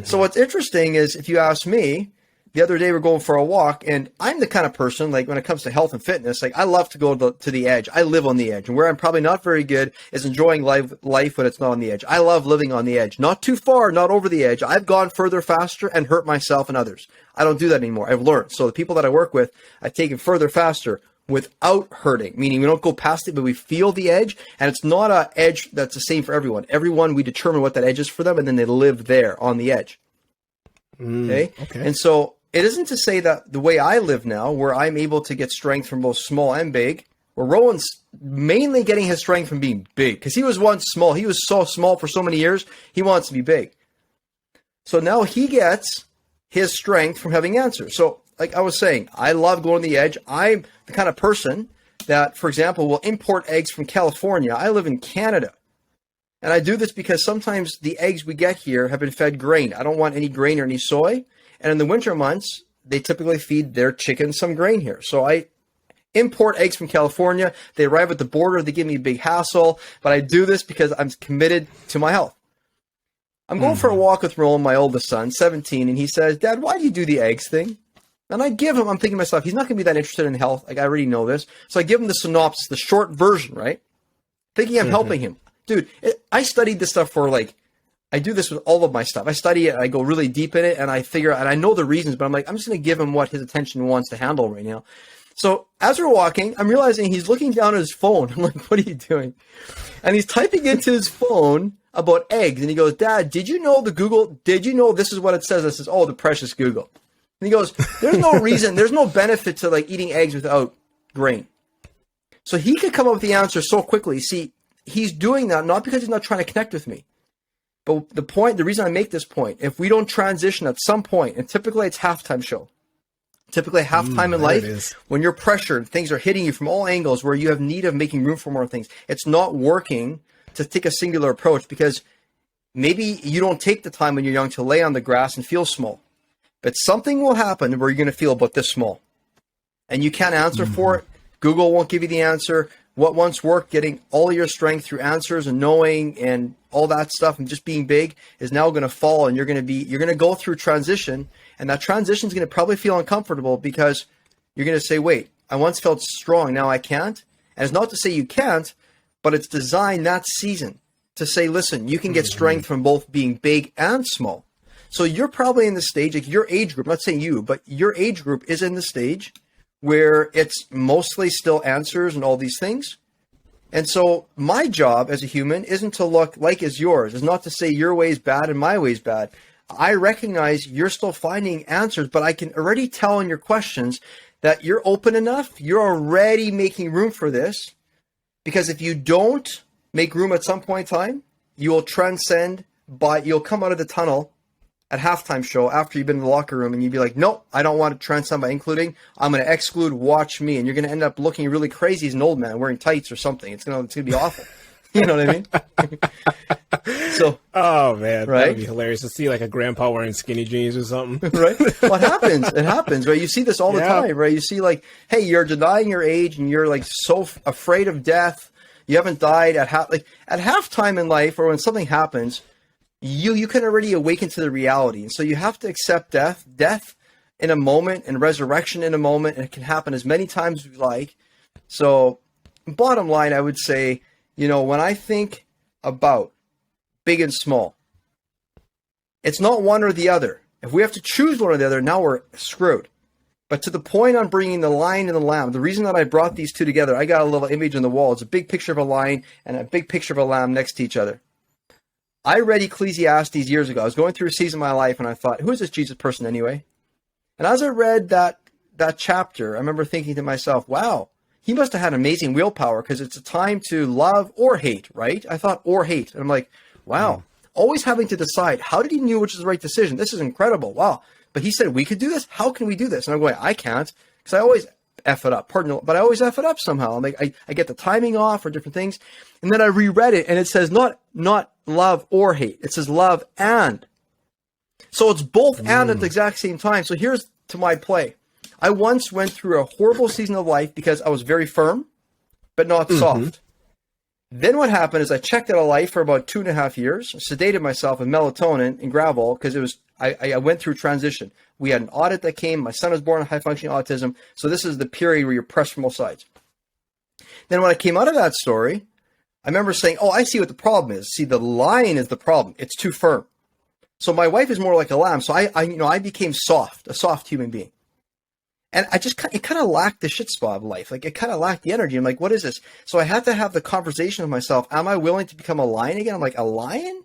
So what's interesting is, if you ask me, the other day we're going for a walk, and I'm the kind of person, like when it comes to health and fitness, like I love to go to the edge. I live on the edge, and where I'm probably not very good is enjoying life when it's not on the edge. I love living on the edge, not too far, not over the edge. I've gone further faster and hurt myself and others. I don't do that anymore. I've learned. So the people that I work with, I take it further faster without hurting, meaning we don't go past it, but we feel the edge, and it's not an edge that's the same for everyone. Everyone, we determine what that edge is for them, and then they live there on the edge. Okay. And so it isn't to say that the way I live now, where I'm able to get strength from both small and big, where Rowan's mainly getting his strength from being big, because he was once small. He was so small for so many years, he wants to be big. So now he gets his strength from having answers. So like I was saying, I love going to the edge. I'm the kind of person that, for example, will import eggs from California. I live in Canada. And I do this because sometimes the eggs we get here have been fed grain. I don't want any grain or any soy. And in the winter months, they typically feed their chickens some grain here. So I import eggs from California. They arrive at the border. They give me a big hassle. But I do this because I'm committed to my health. I'm going for a walk with Roland, my oldest son, 17, and he says, Dad, why do you do the eggs thing? And I'm thinking to myself, he's not going to be that interested in health. Like, I already know this. So I give him the synopsis, the short version, right? Thinking I'm helping him. Dude, I studied this stuff I do this with all of my stuff. I study it, I go really deep in it, and I figure out, and I know the reasons, but I'm like, I'm just going to give him what his attention wants to handle right now. So as we're walking, I'm realizing he's looking down at his phone. I'm like, what are you doing? And he's typing into his phone about eggs. And he goes, Dad, did you know this is what it says? I says, oh, the precious Google. And he goes, there's no reason, there's no benefit to like eating eggs without grain. So he could come up with the answer so quickly. See, he's doing that not because he's not trying to connect with me. But the reason I make this point, if we don't transition at some point, and typically it's halftime show, typically halftime in life, when you're pressured, things are hitting you from all angles where you have need of making room for more things. It's not working to take a singular approach because maybe you don't take the time when you're young to lay on the grass and feel small. But something will happen where you're going to feel about this small. And you can't answer for it. Google won't give you the answer. What once worked, getting all your strength through answers and knowing and all that stuff and just being big is now going to fall, and you're going to go through transition, and that transition is going to probably feel uncomfortable because you're going to say, wait, I once felt strong, now I can't. And it's not to say you can't, but it's designed that season to say, listen, you can get strength from both being big and small. So you're probably in the stage, like your age group, I'm not saying you, but your age group is in the stage where it's mostly still answers and all these things. And so my job as a human isn't to look like as yours. It's not to say your way is bad and my way is bad. I recognize you're still finding answers, but I can already tell in your questions that you're open enough. You're already making room for this, because if you don't make room at some point in time, you will transcend you'll come out of the tunnel at halftime show after you've been in the locker room and you'd be like, nope, I don't want to transcend by including. I'm going to exclude, watch me. And you're going to end up looking really crazy as an old man wearing tights or something. It's going to be awful. You know what I mean? So, oh man, right? That'd be hilarious to see like a grandpa wearing skinny jeans or something. Right? Well, it happens, right? You see this all the time, right? You see like, hey, you're denying your age and you're like so afraid of death. You haven't died at halftime in life, or when something happens, you can already awaken to the reality. And so you have to accept death in a moment and resurrection in a moment. And it can happen as many times as we like. So bottom line, I would say, when I think about big and small, it's not one or the other. If we have to choose one or the other, now we're screwed. But to the point on bringing the lion and the lamb, the reason that I brought these two together, I got a little image on the wall. It's a big picture of a lion and a big picture of a lamb next to each other. I read Ecclesiastes years ago. I was going through a season of my life and I thought, who is this Jesus person anyway? And as I read that chapter, I remember thinking to myself, wow, he must have had amazing willpower, because it's a time to love or hate, right? I thought or hate. And I'm like, wow, always having to decide. How did he know which is the right decision? This is incredible. Wow. But he said we could do this. How can we do this? And I'm going, I can't, because I always F it up. But I always F it up somehow. I'm like, I get the timing off or different things. And then I reread it and it says not love or hate. It says love and. So it's both and at the exact same time. So here's to my play. I once went through a horrible season of life because I was very firm, but not soft. Then what happened is I checked out of life for about 2.5 years, sedated myself with melatonin and Gravol, because I went through transition. We had an audit that came. My son was born with high-functioning autism. So this is the period where you're pressed from all sides. Then when I came out of that story, I remember saying, oh, I see what the problem is. See, the lion is the problem. It's too firm. So my wife is more like a lamb. So I became soft, a soft human being. And it kind of lacked the shit spot of life. Like, it kind of lacked the energy. I'm like, what is this? So I had to have the conversation with myself. Am I willing to become a lion again? I'm like, a lion?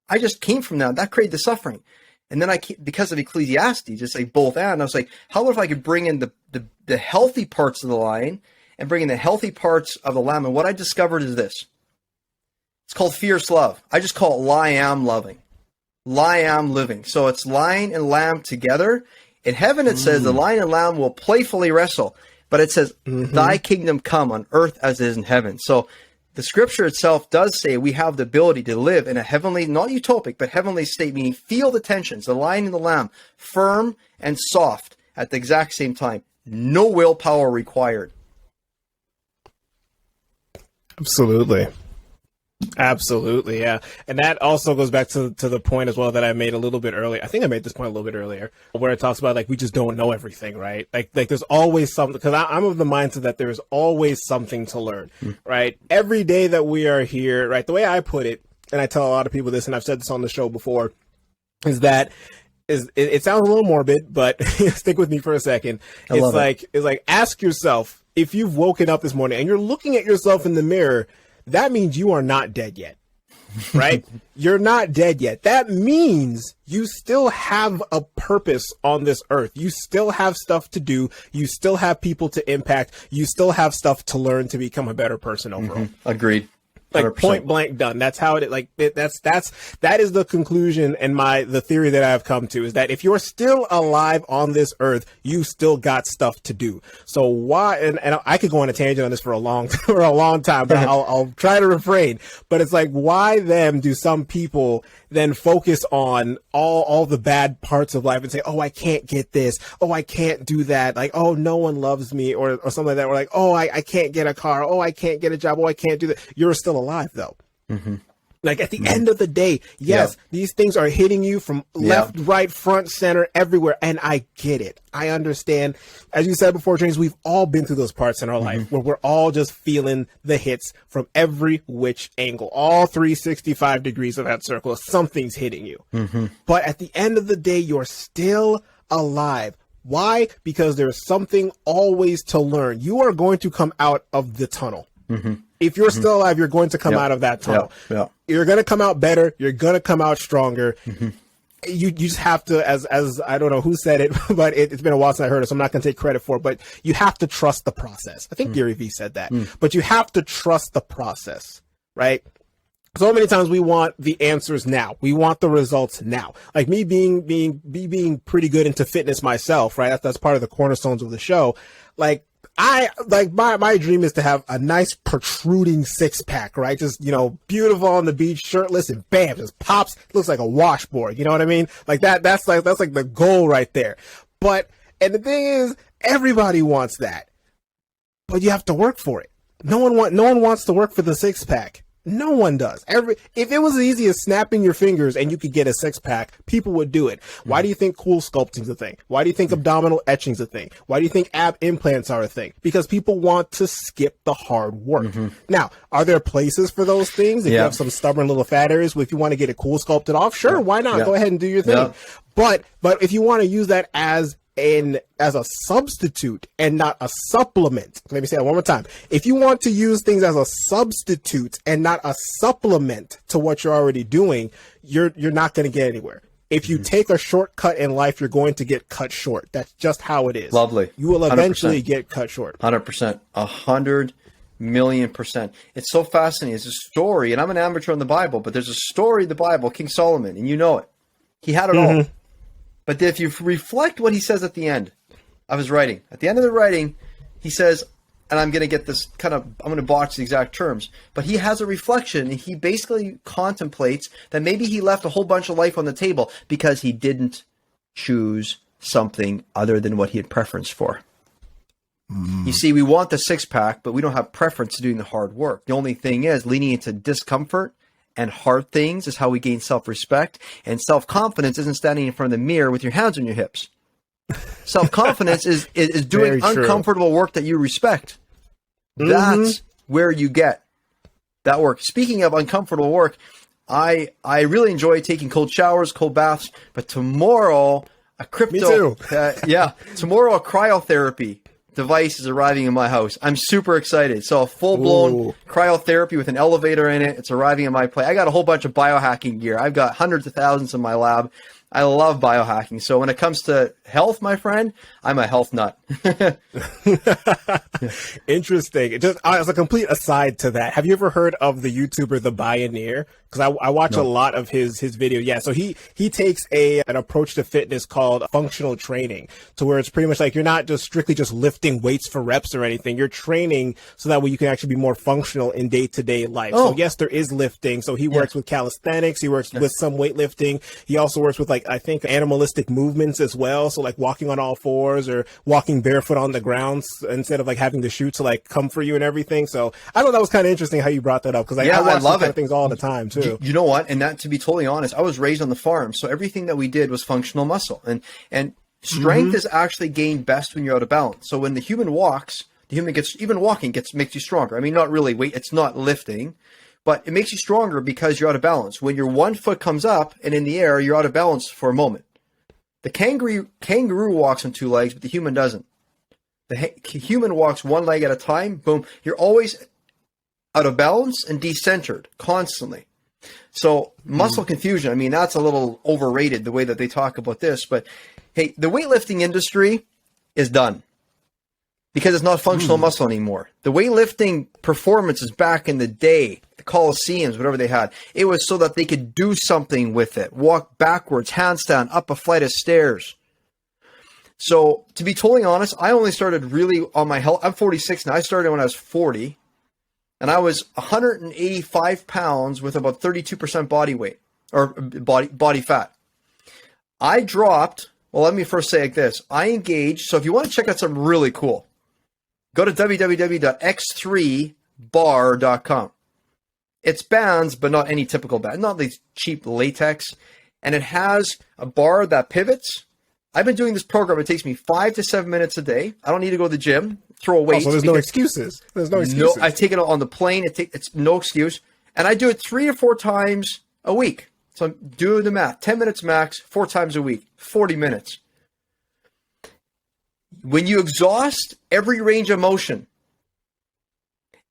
I just came from that. That created the suffering. And then because of Ecclesiastes, just like both and, I was like, how about if I could bring in the healthy parts of the lion and bring in the healthy parts of the lamb? And what I discovered is this. It's called fierce love. I just call it lie-am loving. Lie-am living. So it's lion and lamb together. In heaven, it says the lion and lamb will playfully wrestle. But it says, thy kingdom come on earth as it is in heaven. So the scripture itself does say we have the ability to live in a heavenly, not utopic, but heavenly state, meaning feel the tensions, the lion and the lamb, firm and soft at the exact same time. No willpower required. Absolutely. Absolutely, yeah. And that also goes back to the point as well that I made a little bit earlier. I think I made this point a little bit earlier, where it talks about like we just don't know everything, right? Like there's always something, because I'm of the mindset that there's always something to learn, right? Every day that we are here, right? The way I put it, and I tell a lot of people this, and I've said this on the show before, is that it sounds a little morbid, but stick with me for a second. It's like ask yourself, if you've woken up this morning and you're looking at yourself in the mirror, that means you are not dead yet, right? You're not dead yet. That means you still have a purpose on this earth. You still have stuff to do. You still have people to impact. You still have stuff to learn to become a better person overall. Agreed. 100%. Like point blank done. That's how it, like, that is the conclusion. And the theory that I've come to is that if you're still alive on this earth, you still got stuff to do. So why, and I could go on a tangent on this for a long time, but I'll try to refrain. But it's like, why then do some people then focus on all the bad parts of life and say, oh, I can't get this. Oh, I can't do that. Like, oh, no one loves me, or something like that. Or like, oh, I can't get a car. Oh, I can't get a job. Oh, I can't do that. You're still alive though. Like at the end of the day, yes, these things are hitting you from left, right, front, center, everywhere. And I get it. I understand. As you said before, James, we've all been through those parts in our life where we're all just feeling the hits from every which angle, all 365 degrees of that circle. Something's hitting you. But at the end of the day, you're still alive. Why? Because there's something always to learn. You are going to come out of the tunnel. If you're still alive, you're going to come out of that tunnel. You're going to come out better. You're going to come out stronger. You just have to, as I don't know who said it, but it's been a while since I heard it, so I'm not going to take credit for it, but you have to trust the process. I think Gary Vee said that, but you have to trust the process, right? So many times we want the answers now. We want the results now. Like me being pretty good into fitness myself, right? That's part of the cornerstones of the show. Like, my dream is to have a nice protruding six pack, right? Just, beautiful on the beach, shirtless, and bam, just pops, looks like a washboard. You know what I mean? Like that's like the goal right there. And the thing is, everybody wants that, but you have to work for it. No one wants to work for the six pack. No one does. If it was as easy as snapping your fingers and you could get a six pack, people would do it. Why do you think cool sculpting's a thing? Why do you think abdominal etching's a thing? Why do you think ab implants are a thing? Because people want to skip the hard work. Now, are there places for those things? If you have some stubborn little fat areas, if you want to get it cool sculpted off, sure, why not? Go ahead and do your thing. But if you want to use that as a substitute and not a supplement. Let me say that one more time. If you want to use things as a substitute and not a supplement to what you're already doing, you're not going to get anywhere. If you take a shortcut in life, you're going to get cut short. That's just how it is. Lovely. You will eventually get cut short. 100%. 100,000,000%. It's so fascinating. It's a story, and I'm an amateur in the Bible, but there's a story in the Bible, King Solomon, and you know it. He had it all. But if you reflect what he says at the end of his writing, at the end of the writing, he says, and I'm going to get this I'm going to botch the exact terms, but he has a reflection, and he basically contemplates that maybe he left a whole bunch of life on the table because he didn't choose something other than what he had preference for. You see, we want the six pack, but we don't have preference to doing the hard work. The only thing is leaning into discomfort and hard things is how we gain self-respect. And self-confidence isn't standing in front of the mirror with your hands on your hips. Self-confidence is doing uncomfortable work that you respect. That's where you get that work. Speaking of uncomfortable work, I really enjoy taking cold showers, cold baths, but tomorrow tomorrow a cryotherapy device is arriving in my house. I'm super excited. So a full-blown cryotherapy with an elevator in it. It's arriving in my place. I got a whole bunch of biohacking gear. I've got hundreds of thousands in my lab. I love biohacking. So when it comes to health, my friend, I'm a health nut. Interesting. Just as a complete aside to that, have you ever heard of the YouTuber The Bioneer? Because I watch a lot of his video. Yeah, so he takes an approach to fitness called functional training, to where it's pretty much like you're not just strictly just lifting weights for reps or anything. You're training so that way you can actually be more functional in day-to-day life. So yes, there is lifting. So he works with calisthenics. He works with some weightlifting. He also works with, like, I think animalistic movements as well. So like walking on all fours or walking barefoot on the ground instead of like having the shoe to like come for you and everything. So I thought that was kind of interesting how you brought that up, because I watch those kind of things all the time too. You know what? And that, to be totally honest, I was raised on the farm, so everything that we did was functional muscle, and strength is actually gained best when you're out of balance. So when the human walks, even walking makes you stronger. I mean, not really weight, it's not lifting, but it makes you stronger because you're out of balance. When your one foot comes up and in the air, you're out of balance for a moment. The kangaroo walks on two legs, but the human doesn't. The human walks one leg at a time. Boom. You're always out of balance and decentered constantly. So muscle confusion, I mean, that's a little overrated the way that they talk about this. But hey, the weightlifting industry is done because it's not functional muscle anymore. The weightlifting performances back in the day, the Colosseums, whatever they had, it was so that they could do something with it. Walk backwards, handstand, up a flight of stairs. So to be totally honest, I only started really on my health. I'm 46 now. I started when I was 40. And I was 185 pounds with about 32% body weight or body fat. I dropped, well, let me first say like this. I engaged, so if you want to check out something really cool, go to www.x3bar.com. It's bands, but not any typical band, not these cheap latex. And it has a bar that pivots. I've been doing this program. It takes me 5 to 7 minutes a day. I don't need to go to the gym, throw a weight. So there's no excuses. There's no excuses. No, I take it on the plane. It's no excuse. And I do it 3 to 4 times a week. So I'm doing the math. 10 minutes max, 4 times a week, 40 minutes. When you exhaust every range of motion,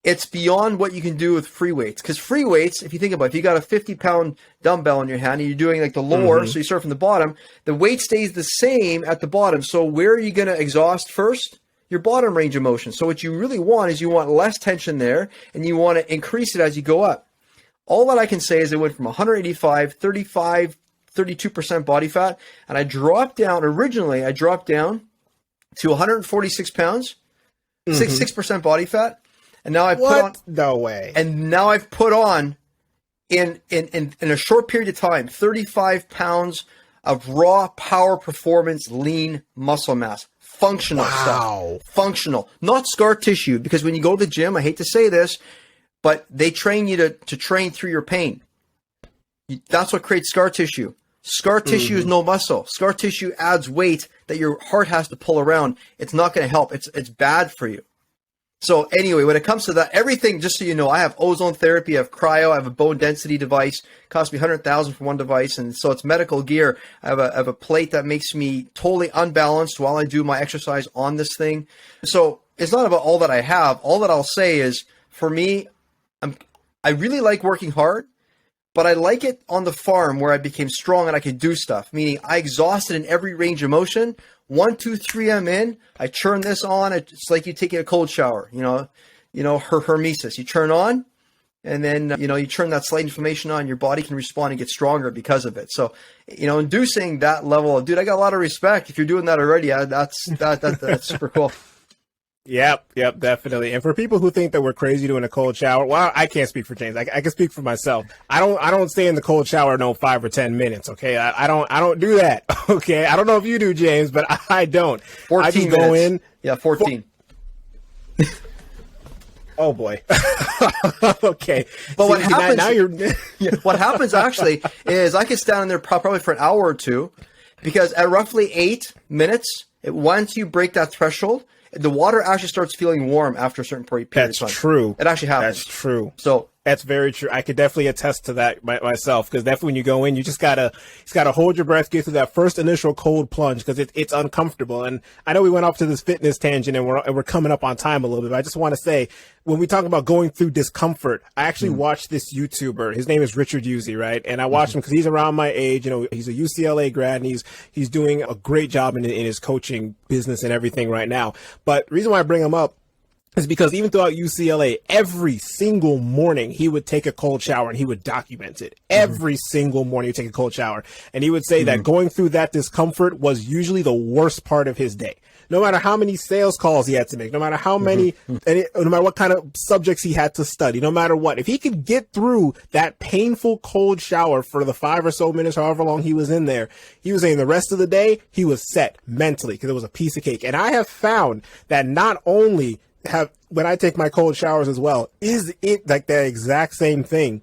it's beyond what you can do with free weights. Because free weights, if you think about it, if you got a 50-pound dumbbell in your hand and you're doing like the lower, so you start from the bottom, the weight stays the same at the bottom. So where are you going to exhaust first? Your bottom range of motion. So what you really want is you want less tension there, and you want to increase it as you go up. All that I can say is it went from 185, 35, 32% body fat, and I dropped down to 146 pounds, 6% body fat. And now I put on no way. And now I've put on in a short period of time 35 pounds of raw power performance lean muscle mass. Functional stuff. Functional. Not scar tissue, because when you go to the gym, I hate to say this, but they train you to train through your pain. That's what creates scar tissue. Scar tissue is no muscle. Scar tissue adds weight that your heart has to pull around. It's not going to help. It's bad for you. So anyway, when it comes to that, everything, just so you know, I have ozone therapy, I have cryo, I have a bone density device. It cost me $100,000 for one device, and so it's medical gear. I have a plate that makes me totally unbalanced while I do my exercise on this thing. So it's not about all that I have. All that I'll say is, for me, I really like working hard, but I like it on the farm where I became strong and I could do stuff, meaning I exhausted in every range of motion. 1, 2, 3, I'm in. I turn this on. It's like you taking a cold shower, hermesis. You turn on, and then, you turn that slight inflammation on. Your body can respond and get stronger because of it. So, inducing that level of, dude, I got a lot of respect. If you're doing that already, that's super cool. Yep, definitely. And for people who think that we're crazy doing a cold shower, well, I can't speak for James. I can speak for myself. I don't stay in the cold shower 5 or 10 minutes. Okay, I don't do that. Okay, I don't know if you do, James, but I don't. 14 I just minutes. go in. Yeah, 14. Oh boy. Okay. But what happens? Now you're. What happens actually is I can stand in there probably for an hour or two, because at roughly 8 minutes, once you break that threshold, the water actually starts feeling warm after a certain period of time. That's true. It actually happens. That's true. So That's very true. I could definitely attest to that myself, because definitely when you go in, you just gotta hold your breath, get through that first initial cold plunge, because it's uncomfortable. And I know we went off to this fitness tangent, and we're coming up on time a little bit, but I just want to say, when we talk about going through discomfort, I actually watched this YouTuber. His name is Richard Uzzi, right? And I watched him because he's around my age. You know, he's a UCLA grad, and he's doing a great job in his coaching business and everything right now. But the reason why I bring him up is because even throughout UCLA, every single morning he would take a cold shower and he would document it. Every single morning he would take a cold shower. And he would say that going through that discomfort was usually the worst part of his day. No matter how many sales calls he had to make, no matter how many, no matter what kind of subjects he had to study, no matter what, if he could get through that painful cold shower for the 5 or so minutes, however long he was in there, he was saying the rest of the day, he was set mentally because it was a piece of cake. And I have found that not only when I take my cold showers as well, is it like the exact same thing?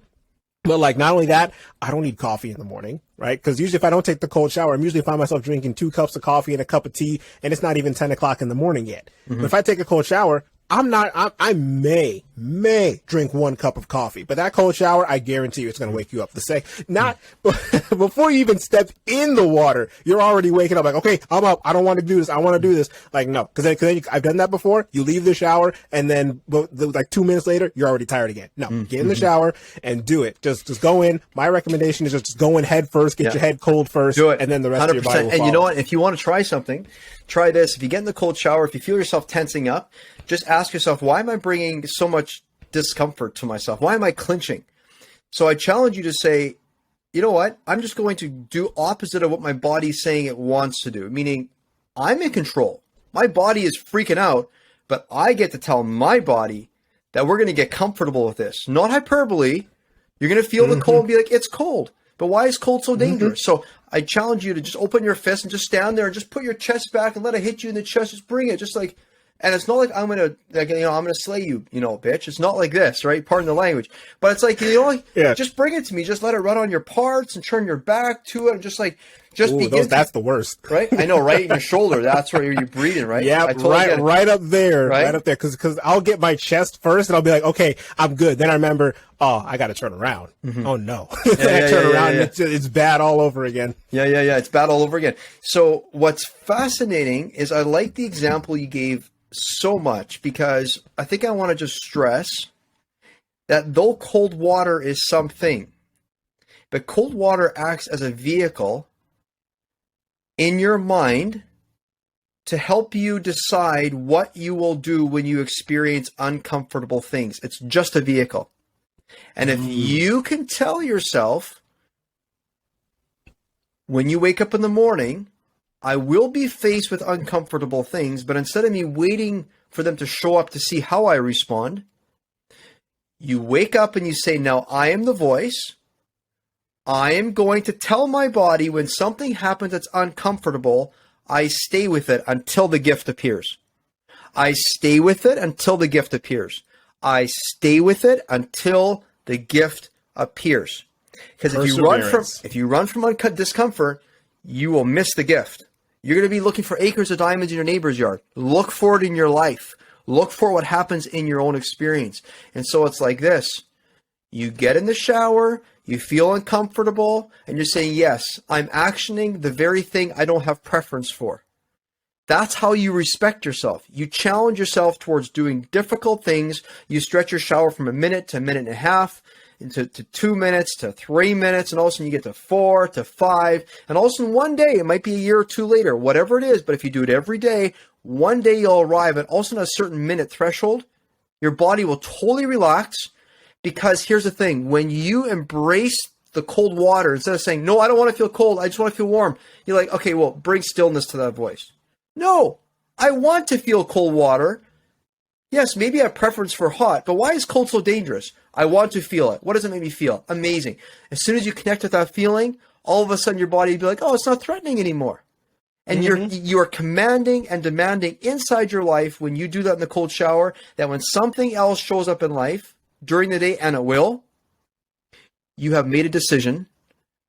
But like, not only that, I don't need coffee in the morning, right? Because usually if I don't take the cold shower, I'm usually find myself drinking 2 cups of coffee and a cup of tea, and it's not even 10 o'clock in the morning yet. But if I take a cold shower, I may drink 1 cup of coffee, but that cold shower, I guarantee you it's going to wake you up. Before you even step in the water, you're already waking up like, okay, I'm up. I don't want to do this. I want to do this. Like, no, because then I've done that before. You leave the shower and then like 2 minutes later, you're already tired again. No, get in the shower and do it. Just go in. My recommendation is just go in head first, get your head cold first, do it. And then the rest 100%. Of your body will follow. And you know what? If you want to try something, try this. If you get in the cold shower, if you feel yourself tensing up, just ask yourself, why am I bringing so much discomfort to myself? Why am I clinching? So I challenge you to say, you know what? I'm just going to do opposite of what my body's saying it wants to do, meaning I'm in control. My body is freaking out, but I get to tell my body that we're going to get comfortable with this. Not hyperbole. You're going to feel the cold and be like, it's cold. But why is cold so dangerous? So I challenge you to just open your fist and just stand there and just put your chest back and let it hit you in the chest. Just bring it. Just like, and it's not like I'm going to, like, I'm going to slay you, bitch. It's not like this, right? Pardon the language. But it's like, just bring it to me. Just let it run on your parts and turn your back to it. And just begin. That's the worst. Right? I know, right? In your shoulder. That's where you're breathing, right? Yeah, right up there. Right up there. Because I'll get my chest first and I'll be like, okay, I'm good. Then I remember, oh, I got to turn around. Oh, no. I turn around and it's bad all over again. Yeah. It's bad all over again. So what's fascinating is I like the example you gave so much, because I think I want to just stress that though cold water is something, but cold water acts as a vehicle in your mind to help you decide what you will do when you experience uncomfortable things. It's just a vehicle. And if you can tell yourself when you wake up in the morning, I will be faced with uncomfortable things, but instead of me waiting for them to show up to see how I respond, you wake up and you say, now I am the voice. I am going to tell my body when something happens that's uncomfortable, I stay with it until the gift appears. I stay with it until the gift appears. I stay with it until the gift appears. Because if you run from discomfort, you will miss the gift. You're going to be looking for acres of diamonds in your neighbor's yard. Look for it in your life. Look for what happens in your own experience. And so it's like this. You get in the shower, you feel uncomfortable, and you're saying, yes, I'm actioning the very thing I don't have preference for. That's how you respect yourself. You challenge yourself towards doing difficult things. You stretch your shower from a minute to a minute and a half, to 2 minutes to 3 minutes, and all of a sudden you get to 4 to 5, and all of a sudden one day, it might be a year or two later, whatever it is, but if you do it every day, one day you'll arrive at all of a sudden a certain minute threshold. Your body will totally relax, because here's the thing, when you embrace the cold water, instead of saying, no, I don't want to feel cold, I just want to feel warm, you're like, okay, well, bring stillness to that voice. No, I want to feel cold water. Yes, maybe I have preference for hot, but why is cold so dangerous? I want to feel it. What does it make me feel? Amazing. As soon as you connect with that feeling, all of a sudden your body will be like, oh, it's not threatening anymore. And you're commanding and demanding inside your life when you do that in the cold shower, that when something else shows up in life during the day, and it will, you have made a decision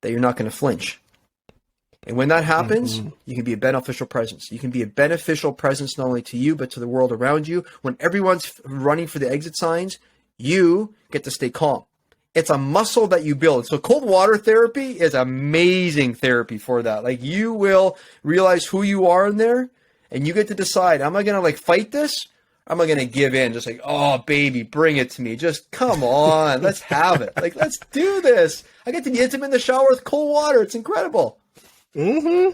that you're not going to flinch. And when that happens, you can be a beneficial presence. You can be a beneficial presence not only to you, but to the world around you. When everyone's running for the exit signs, you get to stay calm. It's a muscle that you build. So cold water therapy is amazing therapy for that. Like, you will realize who you are in there, and you get to decide, am I going to like fight this? Or am I going to give in? Just like, oh baby, bring it to me. Just come on. Let's have it. Like, let's do this. I get to be intimate in the shower with cold water. It's incredible. Mm-hmm.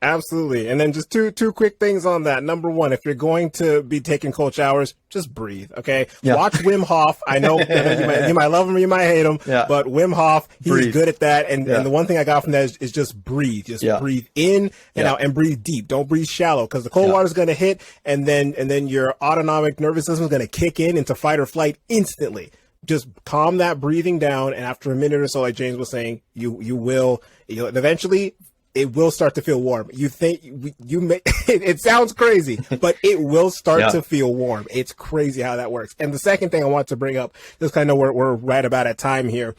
Absolutely. And then just two quick things on that. Number one, if you're going to be taking cold showers, just breathe. Okay. Yeah. Watch Wim Hof. I know you might love him or you might hate him, but Wim Hof, he's good at that. And the one thing I got from that is just breathe. Just breathe in and out, and breathe deep. Don't breathe shallow, because the cold water is going to hit, and then your autonomic nervous system is going to kick in into fight or flight instantly. Just calm that breathing down, and after a minute or so, like James was saying, you'll eventually, it will start to feel warm. You think you may, it sounds crazy, but it will start to feel warm. It's crazy how that works. And the second thing I want to bring up, just kind of we're right about at time here,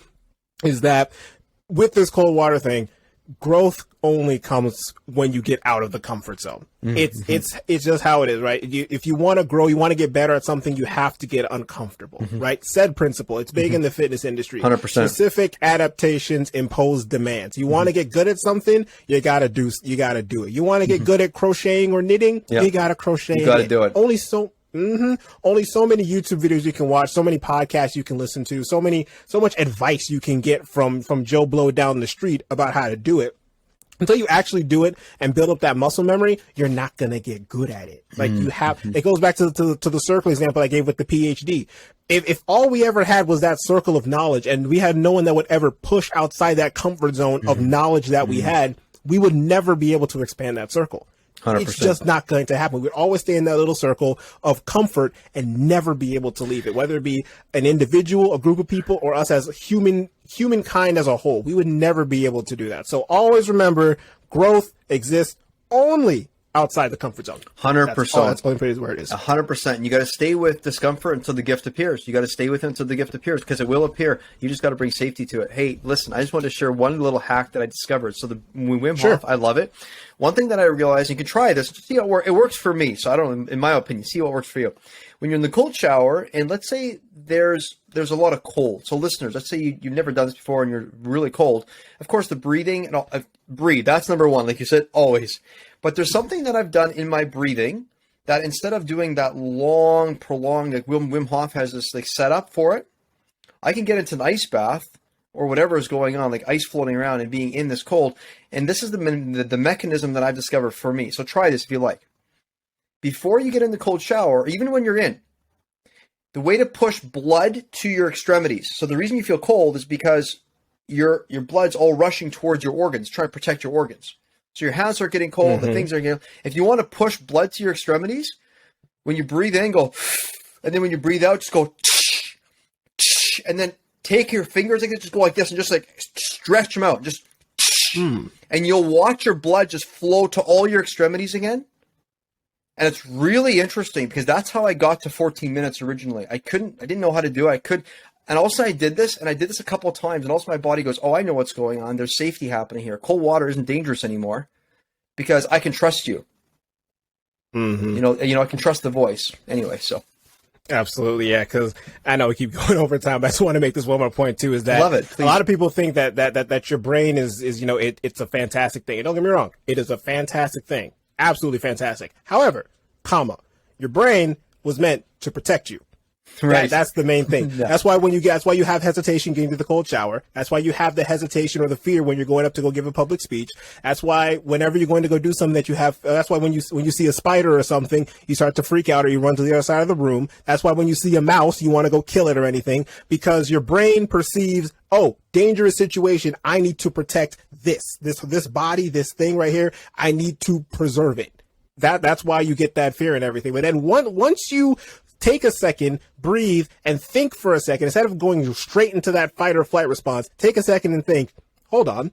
is that with this cold water thing, growth only comes when you get out of the comfort zone. Mm-hmm. It's just how it is, right? If you want to grow, you want to get better at something, you have to get uncomfortable, right? Said principle. It's big in the fitness industry. 100%. Specific adaptations impose demands. You want to get good at something, you gotta do it. You want to get good at crocheting or knitting, you gotta crochet. You gotta do it. Only so many YouTube videos you can watch, so many podcasts you can listen to, so much advice you can get from Joe Blow down the street about how to do it. Until you actually do it and build up that muscle memory, you're not going to get good at it. Like, you have, it goes back to the circle example I gave with the PhD. If all we ever had was that circle of knowledge, and we had no one that would ever push outside that comfort zone of knowledge that we had, we would never be able to expand that circle. 100%. It's just not going to happen. We'd always stay in that little circle of comfort and never be able to leave it, whether it be an individual, a group of people, or us as humankind as a whole. We would never be able to do that. So always remember, growth exists only outside the comfort zone. 100%. That's only where it is. 100%. And you got to stay with discomfort until the gift appears. You got to stay with it until the gift appears, because it will appear. You just got to bring safety to it. Hey, listen, I just wanted to share one little hack that I discovered. So when Wim Hof, I love it. One thing that I realized, you can try this, see how it works for me. So I don't, in my opinion, see what works for you. When you're in the cold shower, and let's say there's a lot of cold. So listeners, let's say you've never done this before and you're really cold. Of course, the breathing, and breathe, that's number one, like you said, always. But there's something that I've done in my breathing that instead of doing that long, prolonged, like Wim Hof has this like setup for it, I can get into an ice bath or whatever is going on, like ice floating around and being in this cold. And this is the mechanism that I've discovered for me. So try this if you like. Before you get in the cold shower, or even when you're in, the way to push blood to your extremities. So the reason you feel cold is because your blood's all rushing towards your organs, trying to protect your organs. So your hands are getting cold, the things are getting, if you want to push blood to your extremities, when you breathe in, go, and then when you breathe out, just go, and then take your fingers, like just go like this and just like stretch them out, just, and you'll watch your blood just flow to all your extremities again. And it's really interesting, because that's how I got to 14 minutes originally. I didn't know how to do it. And also I did this a couple of times, and also my body goes, oh, I know what's going on. There's safety happening here. Cold water isn't dangerous anymore because I can trust you. You know, I can trust the voice anyway. So. Absolutely. Yeah. Cause I know we keep going over time, but I just want to make this one more point too, is that love it, a lot of people think that your brain is, it's a fantastic thing. And don't get me wrong. It is a fantastic thing. Absolutely fantastic. However, your brain was meant to protect you. Right. That's the main thing. That's why that's why you have hesitation getting to the cold shower. That's why you have the hesitation or the fear when you're going up to go give a public speech. That's why whenever you're going to go do something that you have, that's why when you see a spider or something, you start to freak out or you run to the other side of the room. That's why when you see a mouse, you want to go kill it or anything, because your brain perceives, oh, dangerous situation. I need to protect this body, this thing right here. I need to preserve it. That's why you get that fear and everything. But then once you take a second, breathe, and think for a second, instead of going straight into that fight or flight response, take a second and think, hold on.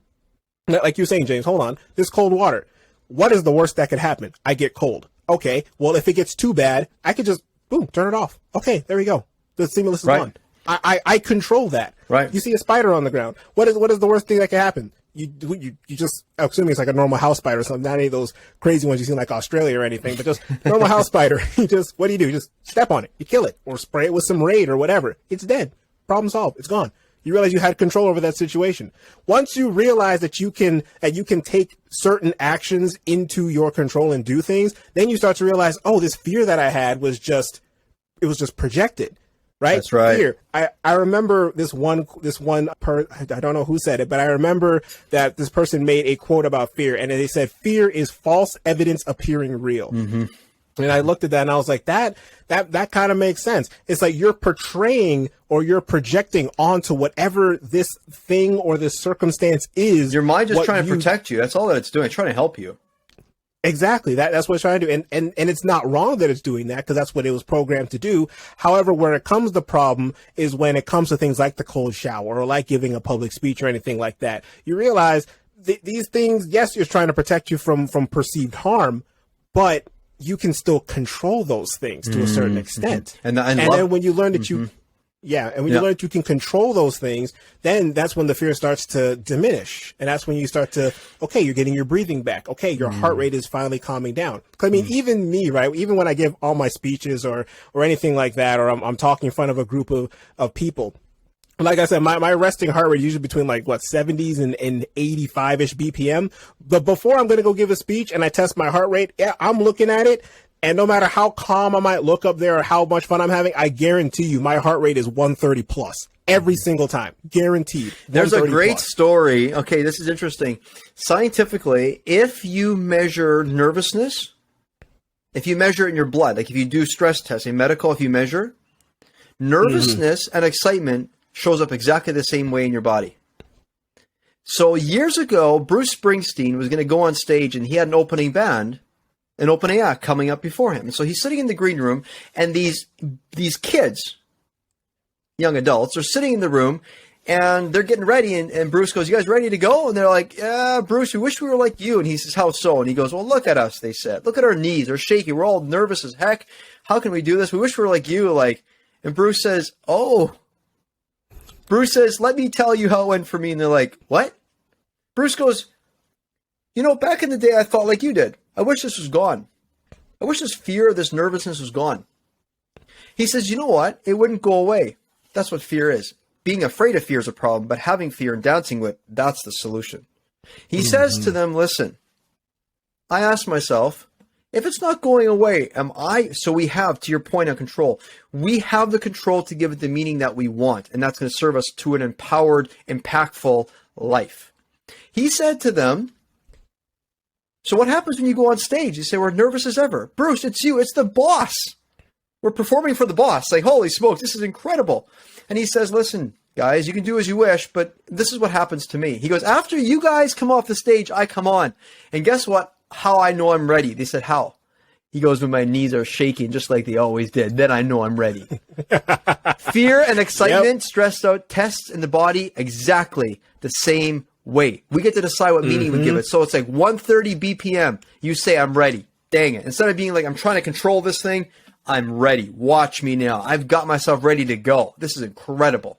Like you're saying, James, hold on. This cold water, what is the worst that could happen? I get cold. Okay, well, if it gets too bad, I could just, boom, turn it off. Okay, there we go. The stimulus is gone. I control that. Right. You see a spider on the ground. What is the worst thing that can happen? You just, assuming it's like a normal house spider or something, not any of those crazy ones you see in like Australia or anything, but just normal house spider. What do? You just step on it. You kill it or spray it with some Raid or whatever. It's dead. Problem solved. It's gone. You realize you had control over that situation. Once you realize that you can take certain actions into your control and do things, then you start to realize, oh, this fear that I had was just projected. Right? That's right. Fear. I remember this one I don't know who said it, but I remember that this person made a quote about fear, and they said, fear is false evidence appearing real. Mm-hmm. And I looked at that and I was like, that kind of makes sense. It's like you're portraying or you're projecting onto whatever this thing or this circumstance is. Your mind is trying to protect you. That's all that it's doing. It's trying to help you. Exactly. That's what it's trying to do. And it's not wrong that it's doing that, because that's what it was programmed to do. However, where it comes, the problem is when it comes to things like the cold shower or like giving a public speech or anything like that. You realize these things, yes, you're trying to protect you from perceived harm, but you can still control those things to a certain extent. And then when you learn that you learn that you can control those things, then that's when the fear starts to diminish. And that's when you start to, okay, you're getting your breathing back. Okay, your heart rate is finally calming down. I mean, even me, right? Even when I give all my speeches or anything like that, or I'm talking in front of a group of people, like I said, my resting heart rate is usually between 70s and 85-ish BPM. But before I'm going to go give a speech and I test my heart rate, I'm looking at it. And no matter how calm I might look up there or how much fun I'm having, I guarantee you my heart rate is 130 plus every single time. Guaranteed. There's a great story. Okay, this is interesting. Scientifically, if you measure nervousness, if you measure it in your blood, like if you do stress testing, medical, if you measure, nervousness and excitement shows up exactly the same way in your body. So years ago, Bruce Springsteen was going to go on stage and he had an opening act coming up before him. And so he's sitting in the green room, and these kids, young adults, are sitting in the room and they're getting ready. And Bruce goes, "You guys ready to go?" And they're like, "Yeah, Bruce, we wish we were like you." And he says, "How so?" And he goes, "Well, look at us," they said. "Look at our knees. They're shaky. We're all nervous as heck. How can we do this? We wish we were like you." And Bruce says, "Let me tell you how it went for me." And they're like, "What?" Bruce goes, "Back in the day, I thought like you did. I wish this was gone. I wish this fear, this nervousness was gone." He says, "You know what? It wouldn't go away. That's what fear is. Being afraid of fear is a problem, but having fear and dancing with, that's the solution." He says to them, "Listen, I asked myself, if it's not going away, so we have, to your point on control, we have the control to give it the meaning that we want, and that's going to serve us to an empowered, impactful life." He said to them, "So what happens when you go on stage? You say, we're nervous as ever. Bruce, it's you. It's the boss. We're performing for the boss. Like, holy smokes, this is incredible." And he says, "Listen, guys, you can do as you wish, but this is what happens to me." He goes, "After you guys come off the stage, I come on. And guess what? How I know I'm ready." They said, "How?" He goes, "When my knees are shaking just like they always did, then I know I'm ready." Fear and excitement, stressed out, tests in the body exactly the same way. We get to decide what meaning we give it. So it's like 130 BPM. You say, "I'm ready." Dang it. Instead of being like, "I'm trying to control this thing," I'm ready. Watch me now. I've got myself ready to go. This is incredible.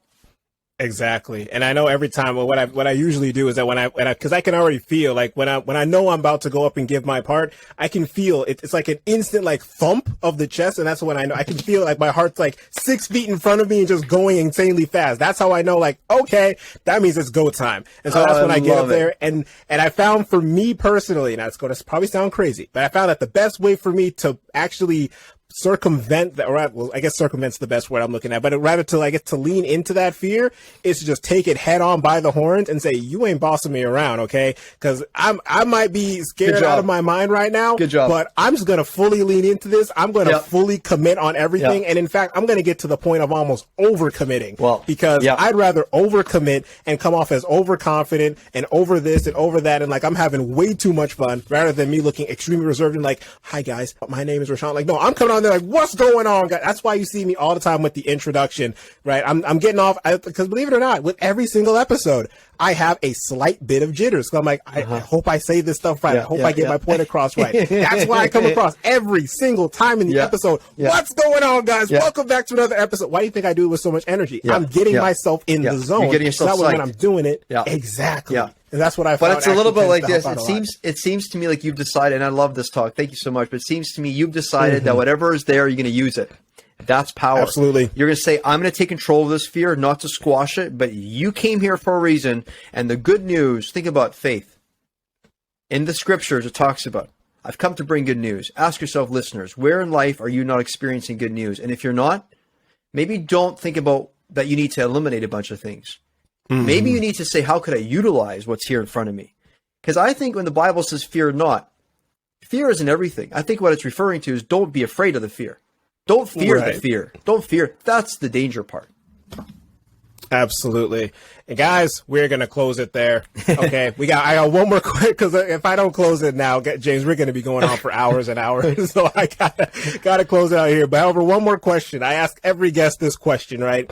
Exactly. And I know every time what I usually do is that when I because I can already feel like when I know I'm about to go up and give my part, I can feel it's like an instant thump of the chest, and that's when I know I can feel like my heart's 6 feet in front of me and just going insanely fast. That's how I know okay, that means it's go time. And so that's when I get up there and I found, for me personally, and that's going to probably sound crazy, but I found that the best way for me to actually circumvent that, or well, I guess circumvent's the best word I'm looking at, but rather to lean into that fear is to just take it head on by the horns and say, "You ain't bossing me around, okay?" Because I might be scared out of my mind right now. Good job. But I'm just gonna fully lean into this. I'm gonna fully commit on everything, and in fact, I'm gonna get to the point of almost overcommitting. Because I'd rather overcommit and come off as overconfident and over this and over that, and I'm having way too much fun, rather than me looking extremely reserved and "Hi guys, my name is Rashawn." No, I'm coming on there "What's going on, guys?" That's why you see me all the time with the introduction, right? I'm getting off, because believe it or not, with every single episode, I have a slight bit of jitters. So I'm like, I hope I say this stuff right. I hope I get my point across right. That's why I come across every single time in the episode. What's going on, guys? Welcome back to another episode. Why do you think I do it with so much energy? I'm getting myself in the zone. You're getting yourself so that way when I'm doing it, exactly. And that's what I found. But it's a little bit like this. It seems to me like you've decided, and I love this talk. Thank you so much. But it seems to me you've decided that whatever is there, you're going to use it. That's power. Absolutely. You're going to say, I'm going to take control of this fear, not to squash it, but you came here for a reason. And the good news, think about faith. In the scriptures, it talks about, I've come to bring good news. Ask yourself, listeners, where in life are you not experiencing good news? And if you're not, maybe don't think about that you need to eliminate a bunch of things. Mm-hmm. Maybe you need to say, how could I utilize what's here in front of me? Because I think when the Bible says fear not, fear isn't everything. I think what it's referring to is don't be afraid of the fear. Don't fear the fear. Don't fear. That's the danger part. Absolutely. And guys, we're going to close it there. Okay. I got one more quick, because if I don't close it now, James, we're going to be going on for hours and hours. So I gotta close it out here. But however, one more question. I ask every guest this question, right?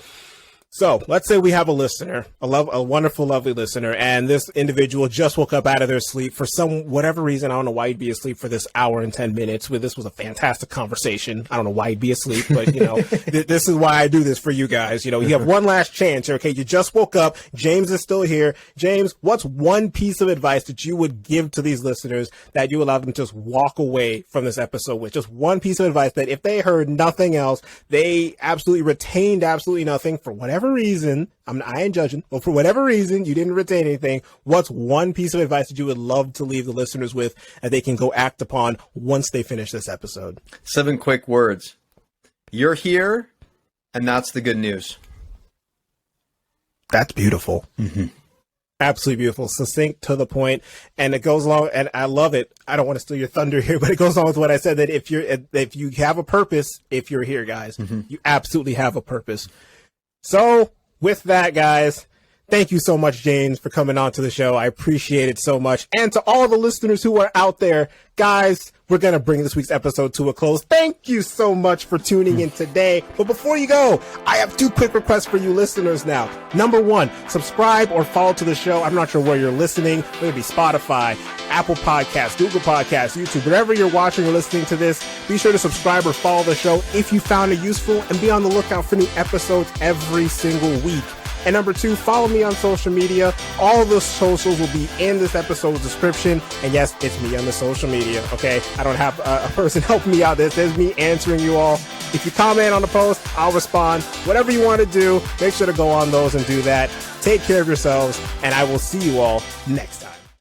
So let's say we have a listener, a wonderful, lovely listener, and this individual just woke up out of their sleep for whatever reason. I don't know why he'd be asleep for this hour and 10 minutes. This was a fantastic conversation. I don't know why he'd be asleep, but this is why I do this for you guys. You have one last chance. Okay. You just woke up. James is still here. James, what's one piece of advice that you would give to these listeners that you allow them to just walk away from this episode with? Just one piece of advice that if they heard nothing else, they absolutely retained absolutely nothing for whatever reason. I ain't judging, but for whatever reason you didn't retain anything. What's one piece of advice that you would love to leave the listeners with that they can go act upon once they finish this episode? 7 quick words. You're here, and that's the good news. That's beautiful. Mm-hmm. Absolutely beautiful, succinct, to the point, and it goes along. And I love it. I don't want to steal your thunder here, but it goes along with what I said, that if you have a purpose, if you're here, guys, you absolutely have a purpose. So with that, guys, thank you so much, James, for coming on to the show. I appreciate it so much. And to all the listeners who are out there, guys, we're going to bring this week's episode to a close. Thank you so much for tuning in today. But before you go, I have 2 quick requests for you listeners now. Number 1, subscribe or follow to the show. I'm not sure where you're listening, whether it be Spotify, Apple Podcasts, Google Podcasts, YouTube, wherever you're watching or listening to this. Be sure to subscribe or follow the show if you found it useful, and be on the lookout for new episodes every single week. And number 2, follow me on social media. All the socials will be in this episode's description. And yes, it's me on the social media, okay? I don't have a person helping me out. This is me answering you all. If you comment on the post, I'll respond. Whatever you want to do, make sure to go on those and do that. Take care of yourselves, and I will see you all next time.